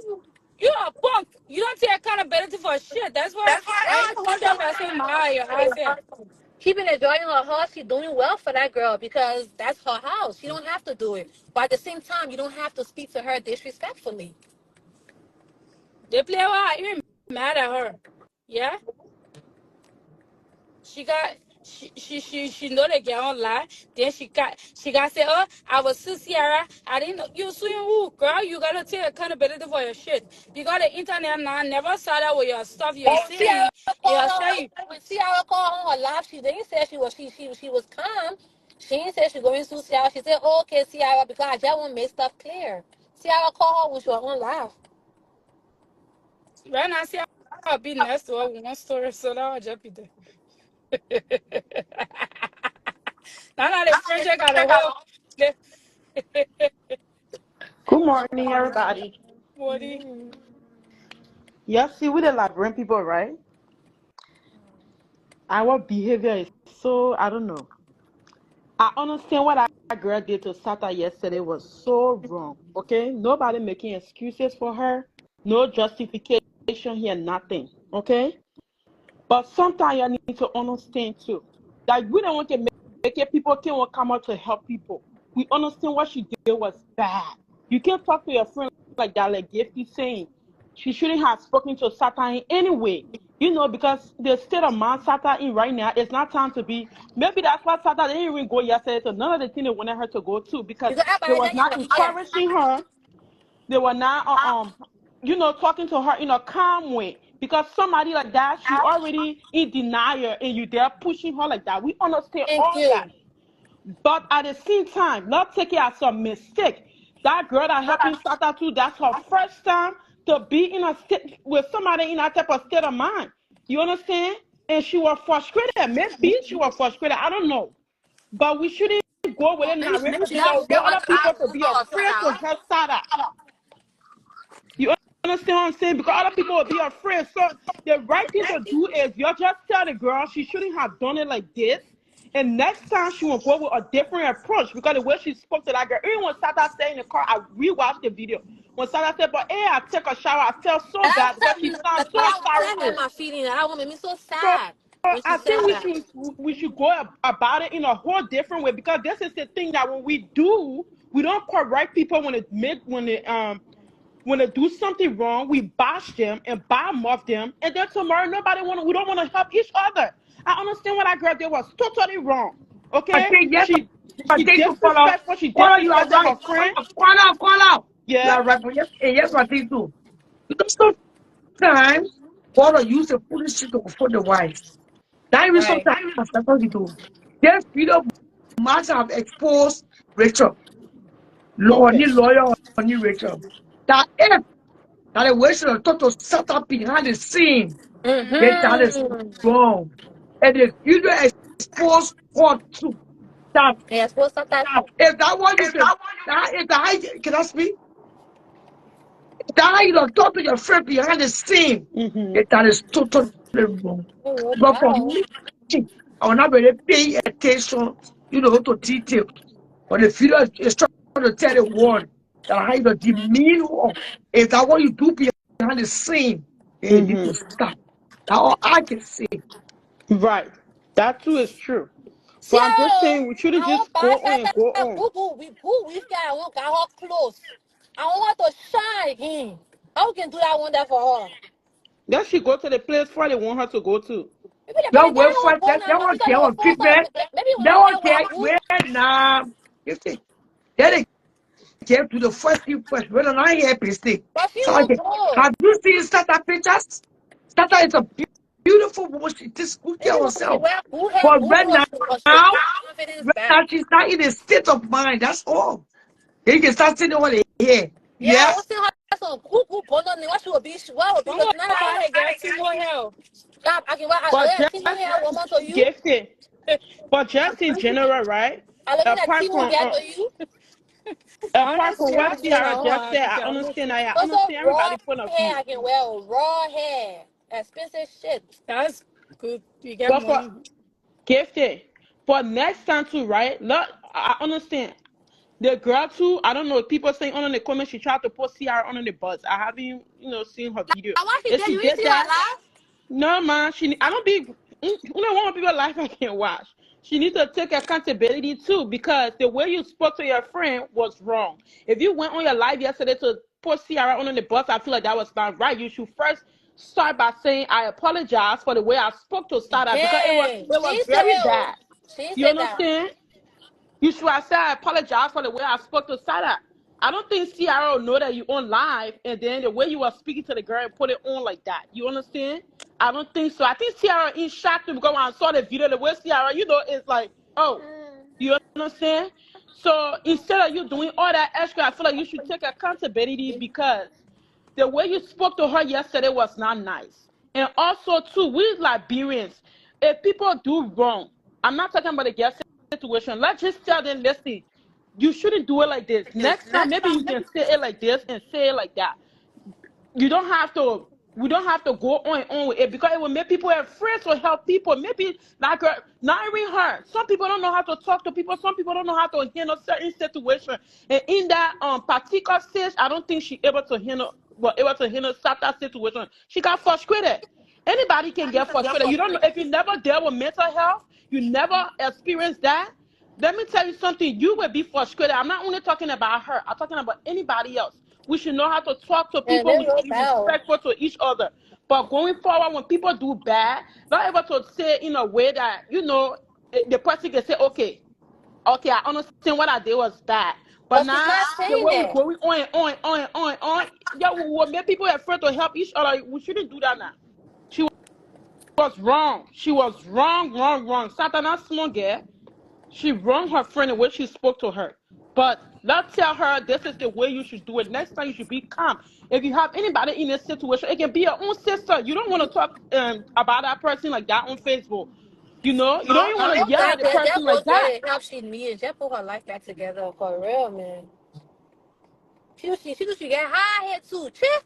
Speaker 7: you a punk. You don't take accountability for shit. That's why I 100% my your ass here.
Speaker 6: Keeping enjoying her house, she's doing well for that girl because that's her house. She don't have to do it. But at the same time, you don't have to speak to her disrespectfully.
Speaker 7: The player I even mad at her. Yeah? She got she know the girl online. Then she got say, oh, I was Sis Sierra. I didn't know you suing who, girl. You gotta take accountability for your shit. Because the internet now never saw that with your stuff you're saying. You're saying
Speaker 6: When Ciara called on her live, she didn't say she was calm. She didn't say she going to Ciara. She said, oh, okay, Ciara, because I just want to make stuff clear. Ciara called her when she was on live.
Speaker 7: right now see I'll be next to her with one story, so that I'll just be there. Now the friendship got a whole
Speaker 8: Good morning, everybody.
Speaker 7: body.
Speaker 8: You see, with the Liberian people, right? Our behavior is so, I don't know. I understand what that girl did to Sata yesterday was so wrong, okay? Nobody making excuses for her, no justification here, nothing, okay? But sometimes you need to understand too that we don't want to make it people can't come out to help people. We understand what she did was bad. You can't talk to your friend like that, like Gifty saying. she shouldn't have spoken to Satan in any way. You know, because the state of mind Satan in right now, it's not time to be. Maybe that's why Satan didn't even go yesterday to none of the things they wanted her to go to, because they was not encouraging her. They were not, you know, talking to her in a calm way. Because somebody like that, she already in denial, and you there pushing her like that. We understand
Speaker 6: Thank
Speaker 8: all that.
Speaker 6: you.
Speaker 8: But at the same time, not take it as a mistake. That girl that helping Satan too, that's her first time to be in a state with somebody in that type of state of mind. You understand? And she was frustrated. Maybe she was frustrated. I don't know. But we shouldn't go with a
Speaker 6: Maybe
Speaker 8: narrative
Speaker 6: she
Speaker 8: because
Speaker 6: not
Speaker 8: we
Speaker 6: get
Speaker 8: want
Speaker 6: what
Speaker 8: other people to be
Speaker 6: I
Speaker 8: afraid to help Satan. You understand what I'm saying? Because other people will be afraid. So the right thing to do is you just tell the girl she shouldn't have done it like this. And next time she will go with a different approach, because the way she spoke to that girl, even when Sata said in the car, I rewatched the video. When Sata said, but hey, I took a shower, I felt so
Speaker 6: And I
Speaker 8: bad
Speaker 6: was
Speaker 8: because she
Speaker 6: telling,
Speaker 8: sounds so
Speaker 6: I was telling
Speaker 8: sorrowful.
Speaker 6: my feeling that woman made me so
Speaker 8: So
Speaker 6: sad when she
Speaker 8: I
Speaker 6: said
Speaker 8: think
Speaker 6: that.
Speaker 8: we should go about it in a whole different way, because this is the thing that when we do, we don't correct people when they do something wrong. We bash them and badmouth them, and then tomorrow we don't want to help each other. I understand what that girl did was totally wrong.
Speaker 1: I
Speaker 8: Okay,
Speaker 1: think yes, I
Speaker 8: she
Speaker 1: think to follow.
Speaker 8: disrespectful. She
Speaker 1: Follow, you are
Speaker 8: disrespected
Speaker 1: right.
Speaker 8: her friend.
Speaker 1: Follow. You
Speaker 8: Yeah.
Speaker 1: are right. But yes, yes, I think too. Because sometimes God use the foolish shit to for the wise. That even
Speaker 6: Right.
Speaker 1: sometimes that's what he do. Yes, video must have exposed Rachel. Lord,
Speaker 8: Okay.
Speaker 1: ni lawyer or ni Rachel. That if that a way should have thought to set up behind the scene, then that is
Speaker 6: Mm-hmm.
Speaker 1: wrong. And the video exposed God too. That
Speaker 6: Yeah, suppose that.
Speaker 1: if that one you say that if that can I speak? That how you don't talk to your friend behind the scene,
Speaker 8: Mm-hmm.
Speaker 1: that is totally wrong.
Speaker 6: Oh,
Speaker 1: But for
Speaker 6: wow.
Speaker 1: me, I will not really pay attention, to details. But the video is trying to tell the world that how you don't demean her. If that what you do behind the scene, then you need to
Speaker 8: Mm-hmm.
Speaker 1: stop. That's all I can say.
Speaker 8: Right. That too is true.
Speaker 6: See
Speaker 8: But I'm just
Speaker 6: how
Speaker 8: saying we shouldn't
Speaker 6: I want
Speaker 8: just go
Speaker 6: buy
Speaker 8: on and go
Speaker 6: that
Speaker 8: on.
Speaker 6: boo boo. We boo with guy. I want got her close. I want her to shine again. How we can do that one there for her?
Speaker 8: Then she go to the place where they want her to go to.
Speaker 6: Maybe the
Speaker 1: Your
Speaker 6: body that
Speaker 1: way for
Speaker 6: her go
Speaker 1: that,
Speaker 6: now.
Speaker 1: they
Speaker 6: My
Speaker 1: won't
Speaker 6: sister
Speaker 1: care
Speaker 6: will
Speaker 1: on
Speaker 6: force her.
Speaker 1: treatment.
Speaker 6: Maybe
Speaker 1: They
Speaker 6: when I
Speaker 1: won't
Speaker 6: get
Speaker 1: care
Speaker 6: one boo.
Speaker 1: where now. You see, they get to the first thing first. When I hear mistake.
Speaker 6: But she
Speaker 1: So
Speaker 6: look
Speaker 1: okay,
Speaker 6: good.
Speaker 1: have you seen Starter pictures? Starter is a beautiful woman. She takes good care
Speaker 6: Maybe
Speaker 1: of
Speaker 6: when she
Speaker 1: herself.
Speaker 6: wear boo hair,
Speaker 1: But
Speaker 6: boo
Speaker 1: right
Speaker 6: boo, her
Speaker 1: now,
Speaker 6: confidence
Speaker 1: right
Speaker 6: back.
Speaker 1: now she's not in a state of mind. That's all. Then you can start seeing what they hear.
Speaker 6: Yeah, I
Speaker 1: Yeah.
Speaker 6: was seeing her some cool bone on what she would be. What would be
Speaker 7: Don't
Speaker 6: the
Speaker 7: worry
Speaker 6: not
Speaker 7: about
Speaker 6: about?
Speaker 7: her, girl. See more help.
Speaker 6: Yeah, I can wear.
Speaker 8: But
Speaker 6: Yeah, see more
Speaker 8: just
Speaker 6: hair woman to you.
Speaker 8: gifted. But just in general, right?
Speaker 6: I live in a
Speaker 8: Apart
Speaker 6: tea
Speaker 8: from
Speaker 6: hair to you.
Speaker 8: apart from
Speaker 7: Honestly,
Speaker 8: what
Speaker 7: I just
Speaker 8: Tiara
Speaker 7: want
Speaker 8: just
Speaker 7: her
Speaker 8: said, I
Speaker 7: to
Speaker 8: understand. I
Speaker 6: Also,
Speaker 8: understand
Speaker 6: raw
Speaker 8: everybody's point of
Speaker 6: hair
Speaker 8: view.
Speaker 6: I can wear. Raw hair, expensive shit.
Speaker 7: That's good. You get
Speaker 8: But for
Speaker 7: money.
Speaker 8: gifted, for next time too, right? Look, I understand. The girl too, I don't know. People saying on the comment she tried to post Tiara on the bus. I haven't, seen her video.
Speaker 6: I watch it
Speaker 8: If
Speaker 6: there.
Speaker 8: she
Speaker 6: You ain't
Speaker 8: did
Speaker 6: see her
Speaker 8: that,
Speaker 6: live.
Speaker 8: no man, I don't be one people life I can watch. She needs to take accountability too, because the way you spoke to your friend was wrong. If you went on your live yesterday to put Ciara on the bus, I feel like that was not right. You should first start by saying I apologize for the way I spoke to Sada, because it was
Speaker 6: Yeah,
Speaker 8: it
Speaker 6: she
Speaker 8: was
Speaker 6: ain't say
Speaker 8: very
Speaker 6: it. Oh.
Speaker 8: bad.
Speaker 6: She ain't
Speaker 8: You
Speaker 6: say that.
Speaker 8: understand? You should have said I apologize for the way I spoke to Sada. I don't think Ciara will know that you on live, and then the way you were speaking to the girl and put it on like that. You understand? I don't think so. I think Ciara is shocked because when I saw the video, the way Ciara, it's like, oh, you understand? So instead of you doing all that extra, I feel like you should take accountability, because the way you spoke to her yesterday was not nice. And also, too, we Liberians, if people do wrong, I'm not talking about the guest situation. Let's just tell them, listen, you shouldn't do it like this. Next time, maybe you can say it like this and say it like that. You don't have to. We don't have to go on and on with it, because it will make people afraid to help people. Maybe like her, not even her. Some people don't know how to talk to people. Some people don't know how to handle certain situations. And in that particular stage, I don't think she able to handle that situation. She got frustrated. Anybody can get frustrated. You don't know if you never dealt with mental health, you never experienced that. Let me tell you something. You will be frustrated. I'm not only talking about her. I'm talking about anybody else. We should know how to talk to
Speaker 9: And
Speaker 8: people.
Speaker 9: they
Speaker 8: We should
Speaker 9: wrote
Speaker 8: be
Speaker 9: down.
Speaker 8: respectful to each other. But going forward, when people do bad, not able to say in a way that, the person can say, okay, I understand what I did was bad. But
Speaker 9: But she's
Speaker 8: now,
Speaker 9: not
Speaker 8: the
Speaker 9: saying
Speaker 8: way we're
Speaker 9: that.
Speaker 8: going on, yeah, we will make people afraid to help each other. We shouldn't do that now. She was wrong. She was wrong, wrong, wrong. Satana small girl. She wronged her friend the way she spoke to her. But let's tell her this is the way you should do it. Next time you should be calm. If you have anybody in this situation, it can be your own sister. You don't want to talk about that person like that on Facebook. You don't even
Speaker 9: I
Speaker 8: want to
Speaker 9: don't
Speaker 8: yell at
Speaker 9: think
Speaker 8: the
Speaker 9: that
Speaker 8: person like
Speaker 9: goes
Speaker 8: that.
Speaker 9: good and help she needs. Just put her life back together for real, man. She get high head too. Chip.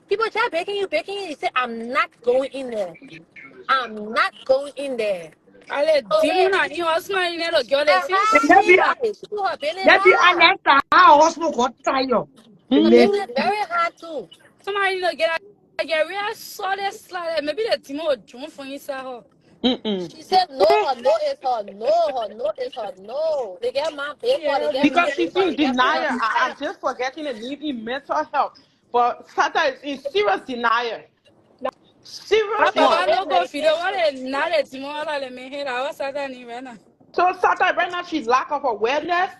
Speaker 9: People try begging you. He said, I'm not going in there. I'm not going in there.
Speaker 7: Ale
Speaker 9: Oh,
Speaker 7: demon
Speaker 9: yeah.
Speaker 7: and you was my little girl. They
Speaker 9: At
Speaker 7: say
Speaker 9: high
Speaker 1: Maybe,
Speaker 9: head. She put her belly
Speaker 1: maybe
Speaker 9: high.
Speaker 1: Aneta, I also got tired.
Speaker 9: Her
Speaker 8: Mm-hmm.
Speaker 9: belly very high too.
Speaker 7: somebody get real solid slide. Maybe the demon will jump for inside her.
Speaker 8: Mm-mm.
Speaker 9: She said no, her no is her no, her no is her no. They get my paper, they
Speaker 7: Yeah,
Speaker 9: get my
Speaker 8: Because
Speaker 7: demon.
Speaker 8: she's
Speaker 9: paper,
Speaker 8: in
Speaker 9: they get my
Speaker 8: denial. I'm just forgetting the need in mental health. But Sata is in serious denial.
Speaker 7: Ah,
Speaker 8: Serious
Speaker 9: she
Speaker 8: one.
Speaker 9: on
Speaker 7: Baba
Speaker 9: this
Speaker 7: no go feed her. What
Speaker 9: medication.
Speaker 7: is not a demon? What is me here? I was at that right now.
Speaker 8: So Sata right now she's lack of awareness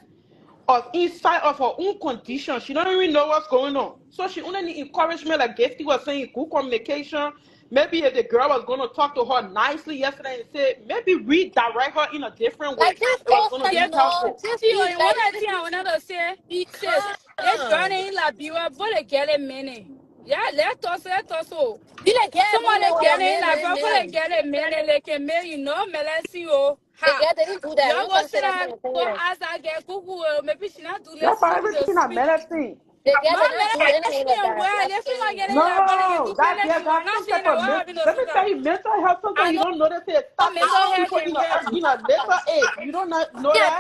Speaker 8: of insight of her own condition. She don't even know what's going on. So she only need encouragement, like Gifty was saying, good communication. Maybe if the girl was going to talk to her nicely yesterday and say, maybe redirect her in a different way.
Speaker 9: Like just
Speaker 8: It was
Speaker 9: post
Speaker 8: going to
Speaker 9: her,
Speaker 7: Yeah,
Speaker 8: be helpful.
Speaker 9: just
Speaker 7: see,
Speaker 9: be
Speaker 7: and one
Speaker 9: like
Speaker 7: thing I wanted to say
Speaker 9: be
Speaker 7: says that girl
Speaker 9: calm.
Speaker 7: ain't la biwa, but they get a minute. Yeah, let us so.
Speaker 9: Be like get me
Speaker 7: Somebody
Speaker 9: with
Speaker 7: get
Speaker 9: her
Speaker 7: in la
Speaker 9: man,
Speaker 7: biwa, but they
Speaker 9: man.
Speaker 7: get a minute. Like a man, melasi oh
Speaker 9: They
Speaker 7: ha.
Speaker 9: get they didn't do that. We
Speaker 7: Y'all
Speaker 9: don't
Speaker 7: go
Speaker 9: come
Speaker 7: sit
Speaker 9: say that
Speaker 7: down,
Speaker 9: kind of thing
Speaker 7: go
Speaker 9: here.
Speaker 7: ask that girl, cuckoo, maybe she not do
Speaker 8: Yeah,
Speaker 7: this,
Speaker 8: but
Speaker 7: something to
Speaker 8: everything are
Speaker 7: speak.
Speaker 8: medicine.
Speaker 9: They
Speaker 7: My
Speaker 9: not do anything
Speaker 7: medicine
Speaker 9: like that.
Speaker 7: well,
Speaker 9: Stop
Speaker 7: if you not
Speaker 9: saying
Speaker 7: getting
Speaker 9: it.
Speaker 7: that, but they can
Speaker 8: No,
Speaker 7: do
Speaker 8: that
Speaker 7: plenty.
Speaker 8: girl
Speaker 7: I'm
Speaker 8: got
Speaker 7: not
Speaker 8: some
Speaker 7: saying
Speaker 8: type
Speaker 7: that
Speaker 8: of
Speaker 7: what happened to
Speaker 8: let me
Speaker 7: sister.
Speaker 8: tell you, mental health. Sometimes
Speaker 7: I
Speaker 8: you
Speaker 7: know
Speaker 8: don't notice it. Start
Speaker 7: mental
Speaker 8: affecting
Speaker 7: health
Speaker 8: people
Speaker 7: can help.
Speaker 8: in a later age. You don't know
Speaker 9: Yeah,
Speaker 8: that.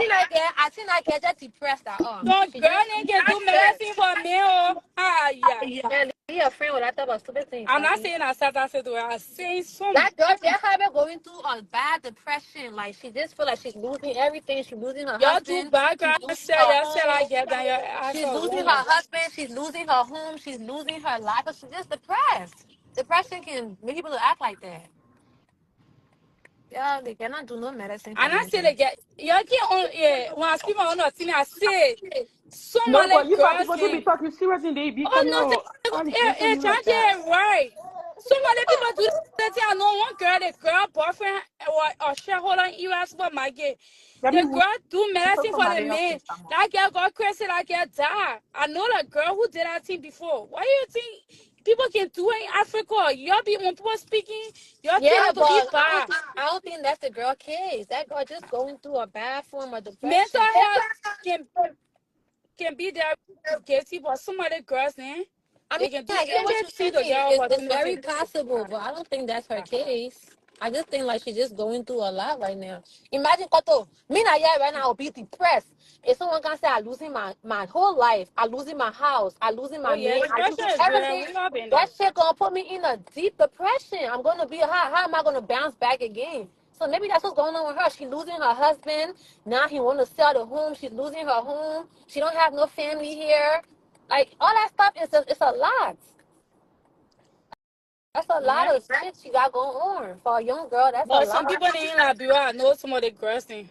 Speaker 9: I think I get just depressed at all.
Speaker 7: Some
Speaker 9: She
Speaker 7: girl
Speaker 9: just
Speaker 7: ain't can do
Speaker 9: stressed.
Speaker 7: medicine for me, oh. Ah, yeah.
Speaker 9: Man, be a friend with that type of stupid thing.
Speaker 7: I'm
Speaker 9: Stop
Speaker 7: not
Speaker 9: it.
Speaker 7: saying I said that to her. I'm saying some.
Speaker 9: That girl, they have her going through a bad depression. Like she just feel like she's losing everything. She's losing her
Speaker 7: Y'all do
Speaker 9: husband. She's
Speaker 7: background
Speaker 9: losing
Speaker 7: say
Speaker 9: her
Speaker 7: y'all say
Speaker 9: home.
Speaker 7: like get down your ass
Speaker 9: She's
Speaker 7: a
Speaker 9: losing her
Speaker 7: woman.
Speaker 9: husband. She's losing her home. She's losing her life. She's just depressed. Depression can make people act like that. Yeah, they cannot do no medicine for
Speaker 7: And I say
Speaker 9: mental.
Speaker 7: they get y'all get on yeah when I speak my own thing I say some
Speaker 8: No,
Speaker 7: other
Speaker 8: but you got
Speaker 7: girls
Speaker 8: people to be
Speaker 7: thing.
Speaker 8: talking serious and they be
Speaker 7: Oh
Speaker 8: coming
Speaker 7: no,
Speaker 8: on all this listening like
Speaker 7: can't
Speaker 8: that.
Speaker 7: get right. Some other people do that thing. I know one girl, the girl boyfriend or shareholder in US for my gay.
Speaker 8: Let me
Speaker 7: The
Speaker 8: move
Speaker 7: girl do
Speaker 8: to
Speaker 7: medicine for the
Speaker 8: somebody else.
Speaker 7: man. That girl got crazy, that girl died. I know the girl who did that thing before. Why you think people can do it in Africa? Y'all be when people speaking, y'all think
Speaker 9: Yeah,
Speaker 7: have to
Speaker 9: but
Speaker 7: be bad.
Speaker 9: I don't think that's the girl case. That girl just going through a bad form of
Speaker 7: Mental
Speaker 9: depression.
Speaker 7: health can can be there guilty, but some other girls,
Speaker 9: I mean,
Speaker 7: they can do
Speaker 9: I get what you're
Speaker 7: anything to get
Speaker 9: saying. It's very
Speaker 7: opportunity.
Speaker 9: possible, but I don't think that's her case. I just think like she's just going through a lot right now. Imagine Koto, me now yeah right now I'll be depressed. If someone can say I'm losing my whole life, I'm losing my house, I'm losing
Speaker 7: Oh
Speaker 9: my
Speaker 7: yeah,
Speaker 9: name, I'm
Speaker 7: depression
Speaker 9: losing
Speaker 7: is real.
Speaker 9: everything,
Speaker 7: We all been
Speaker 9: that
Speaker 7: there.
Speaker 9: shit gonna put me in a deep depression. I'm gonna be how am I gonna bounce back again? So maybe that's what's going on with her. She's losing her husband. Now he wanna sell the home. She's losing her home. She don't have no family here. Like all that stuff is it's a lot. That's a lot
Speaker 7: Yeah.
Speaker 9: of shit she got going on for a young girl. That's a
Speaker 7: But some
Speaker 9: lot.
Speaker 7: people they ain't like be I know some of the girls thing.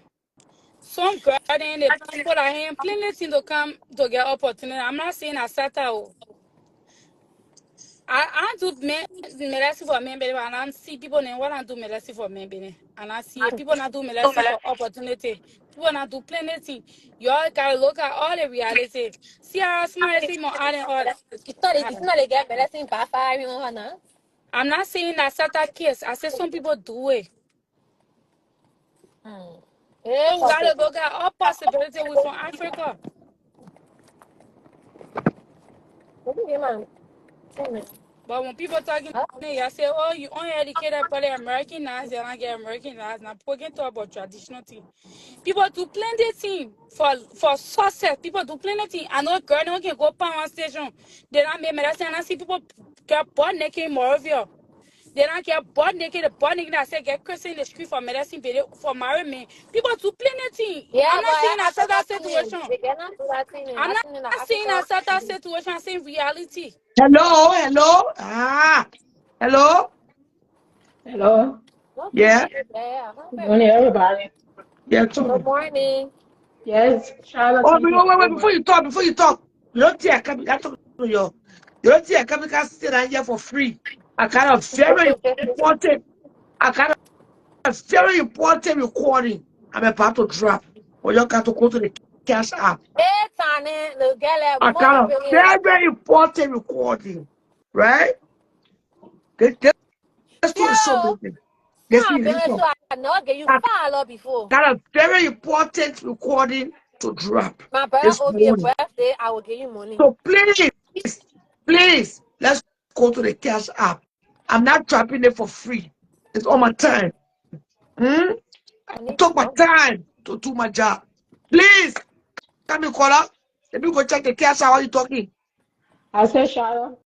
Speaker 7: Some girl they ain't the put her hand plenty thing to come to get opportunity. I'm not saying I sat out. I do medicine for men, baby, and I see people in what I do medicine for men, baby. And I see it. People not do medicine for opportunity. People not do plenty thing. Y'all gotta look at all the reality. See how smart see more adding all.
Speaker 9: It's not they get medicine by fire on her now.
Speaker 7: I'm not saying that certain case. I said some people do it.
Speaker 9: Yeah,
Speaker 7: So we
Speaker 9: fuck
Speaker 7: gotta
Speaker 9: it.
Speaker 7: look at all possibility. We from Africa.
Speaker 9: Let me get my
Speaker 7: But when people talking, I say, oh, you only educated for the Americanized, they don't get Americanized. Now, people can talk about traditional thing. People do plenty thing for success. People do plenty thing. I know girl no can go pound one station. They don't make medicine. And I see people get born naked in Moravia. They don't care butt naked, the butt naked. I said get Christian in the street for medicine, for married men. People do plenty.
Speaker 9: Yeah,
Speaker 7: I'm
Speaker 9: but
Speaker 7: not saying
Speaker 9: I
Speaker 7: I said
Speaker 9: said
Speaker 7: that
Speaker 9: I seen it.
Speaker 7: situation.
Speaker 9: They cannot do that thing.
Speaker 7: I'm
Speaker 9: I
Speaker 7: not
Speaker 9: seen it in
Speaker 7: saying I
Speaker 9: Africa.
Speaker 7: said that situation. I'm saying reality.
Speaker 1: Hello. Hello.
Speaker 10: Hello.
Speaker 1: Yeah.
Speaker 9: Okay. Yeah.
Speaker 10: Good morning, everybody.
Speaker 1: Yeah.
Speaker 9: Good
Speaker 1: Talking.
Speaker 9: morning.
Speaker 10: Yes, Charlotte,
Speaker 1: Oh,
Speaker 10: thank you
Speaker 1: wait.
Speaker 10: so
Speaker 1: Before
Speaker 10: much.
Speaker 1: you talk. You don't see a coming. I talk to you. You don't see a coming. Can sit down here for free. A kind of very important. A kind of very important recording. I'm about to drop. Or you got to go to the cash app.
Speaker 9: Hey, Tani, the girl at
Speaker 1: A kind of
Speaker 9: multi-billion.
Speaker 1: very important recording. Right? Let's do a show
Speaker 9: Yo,
Speaker 1: business. Let's
Speaker 9: some
Speaker 1: see this
Speaker 9: billion
Speaker 1: one.
Speaker 9: so I know get you
Speaker 1: A
Speaker 9: follow before.
Speaker 1: kind of very important recording to drop
Speaker 9: My brother
Speaker 1: this
Speaker 9: owed me a
Speaker 1: morning.
Speaker 9: birthday. I will give you money.
Speaker 1: So please, let's go to the cash app. I'm not dropping it for free. It's all my time. Hmm?
Speaker 9: I
Speaker 1: I
Speaker 9: need the
Speaker 1: took my
Speaker 9: money.
Speaker 1: time to do my job. Please, can you call up? Let me go check the cash app while you're talking.
Speaker 10: I said, Charlotte.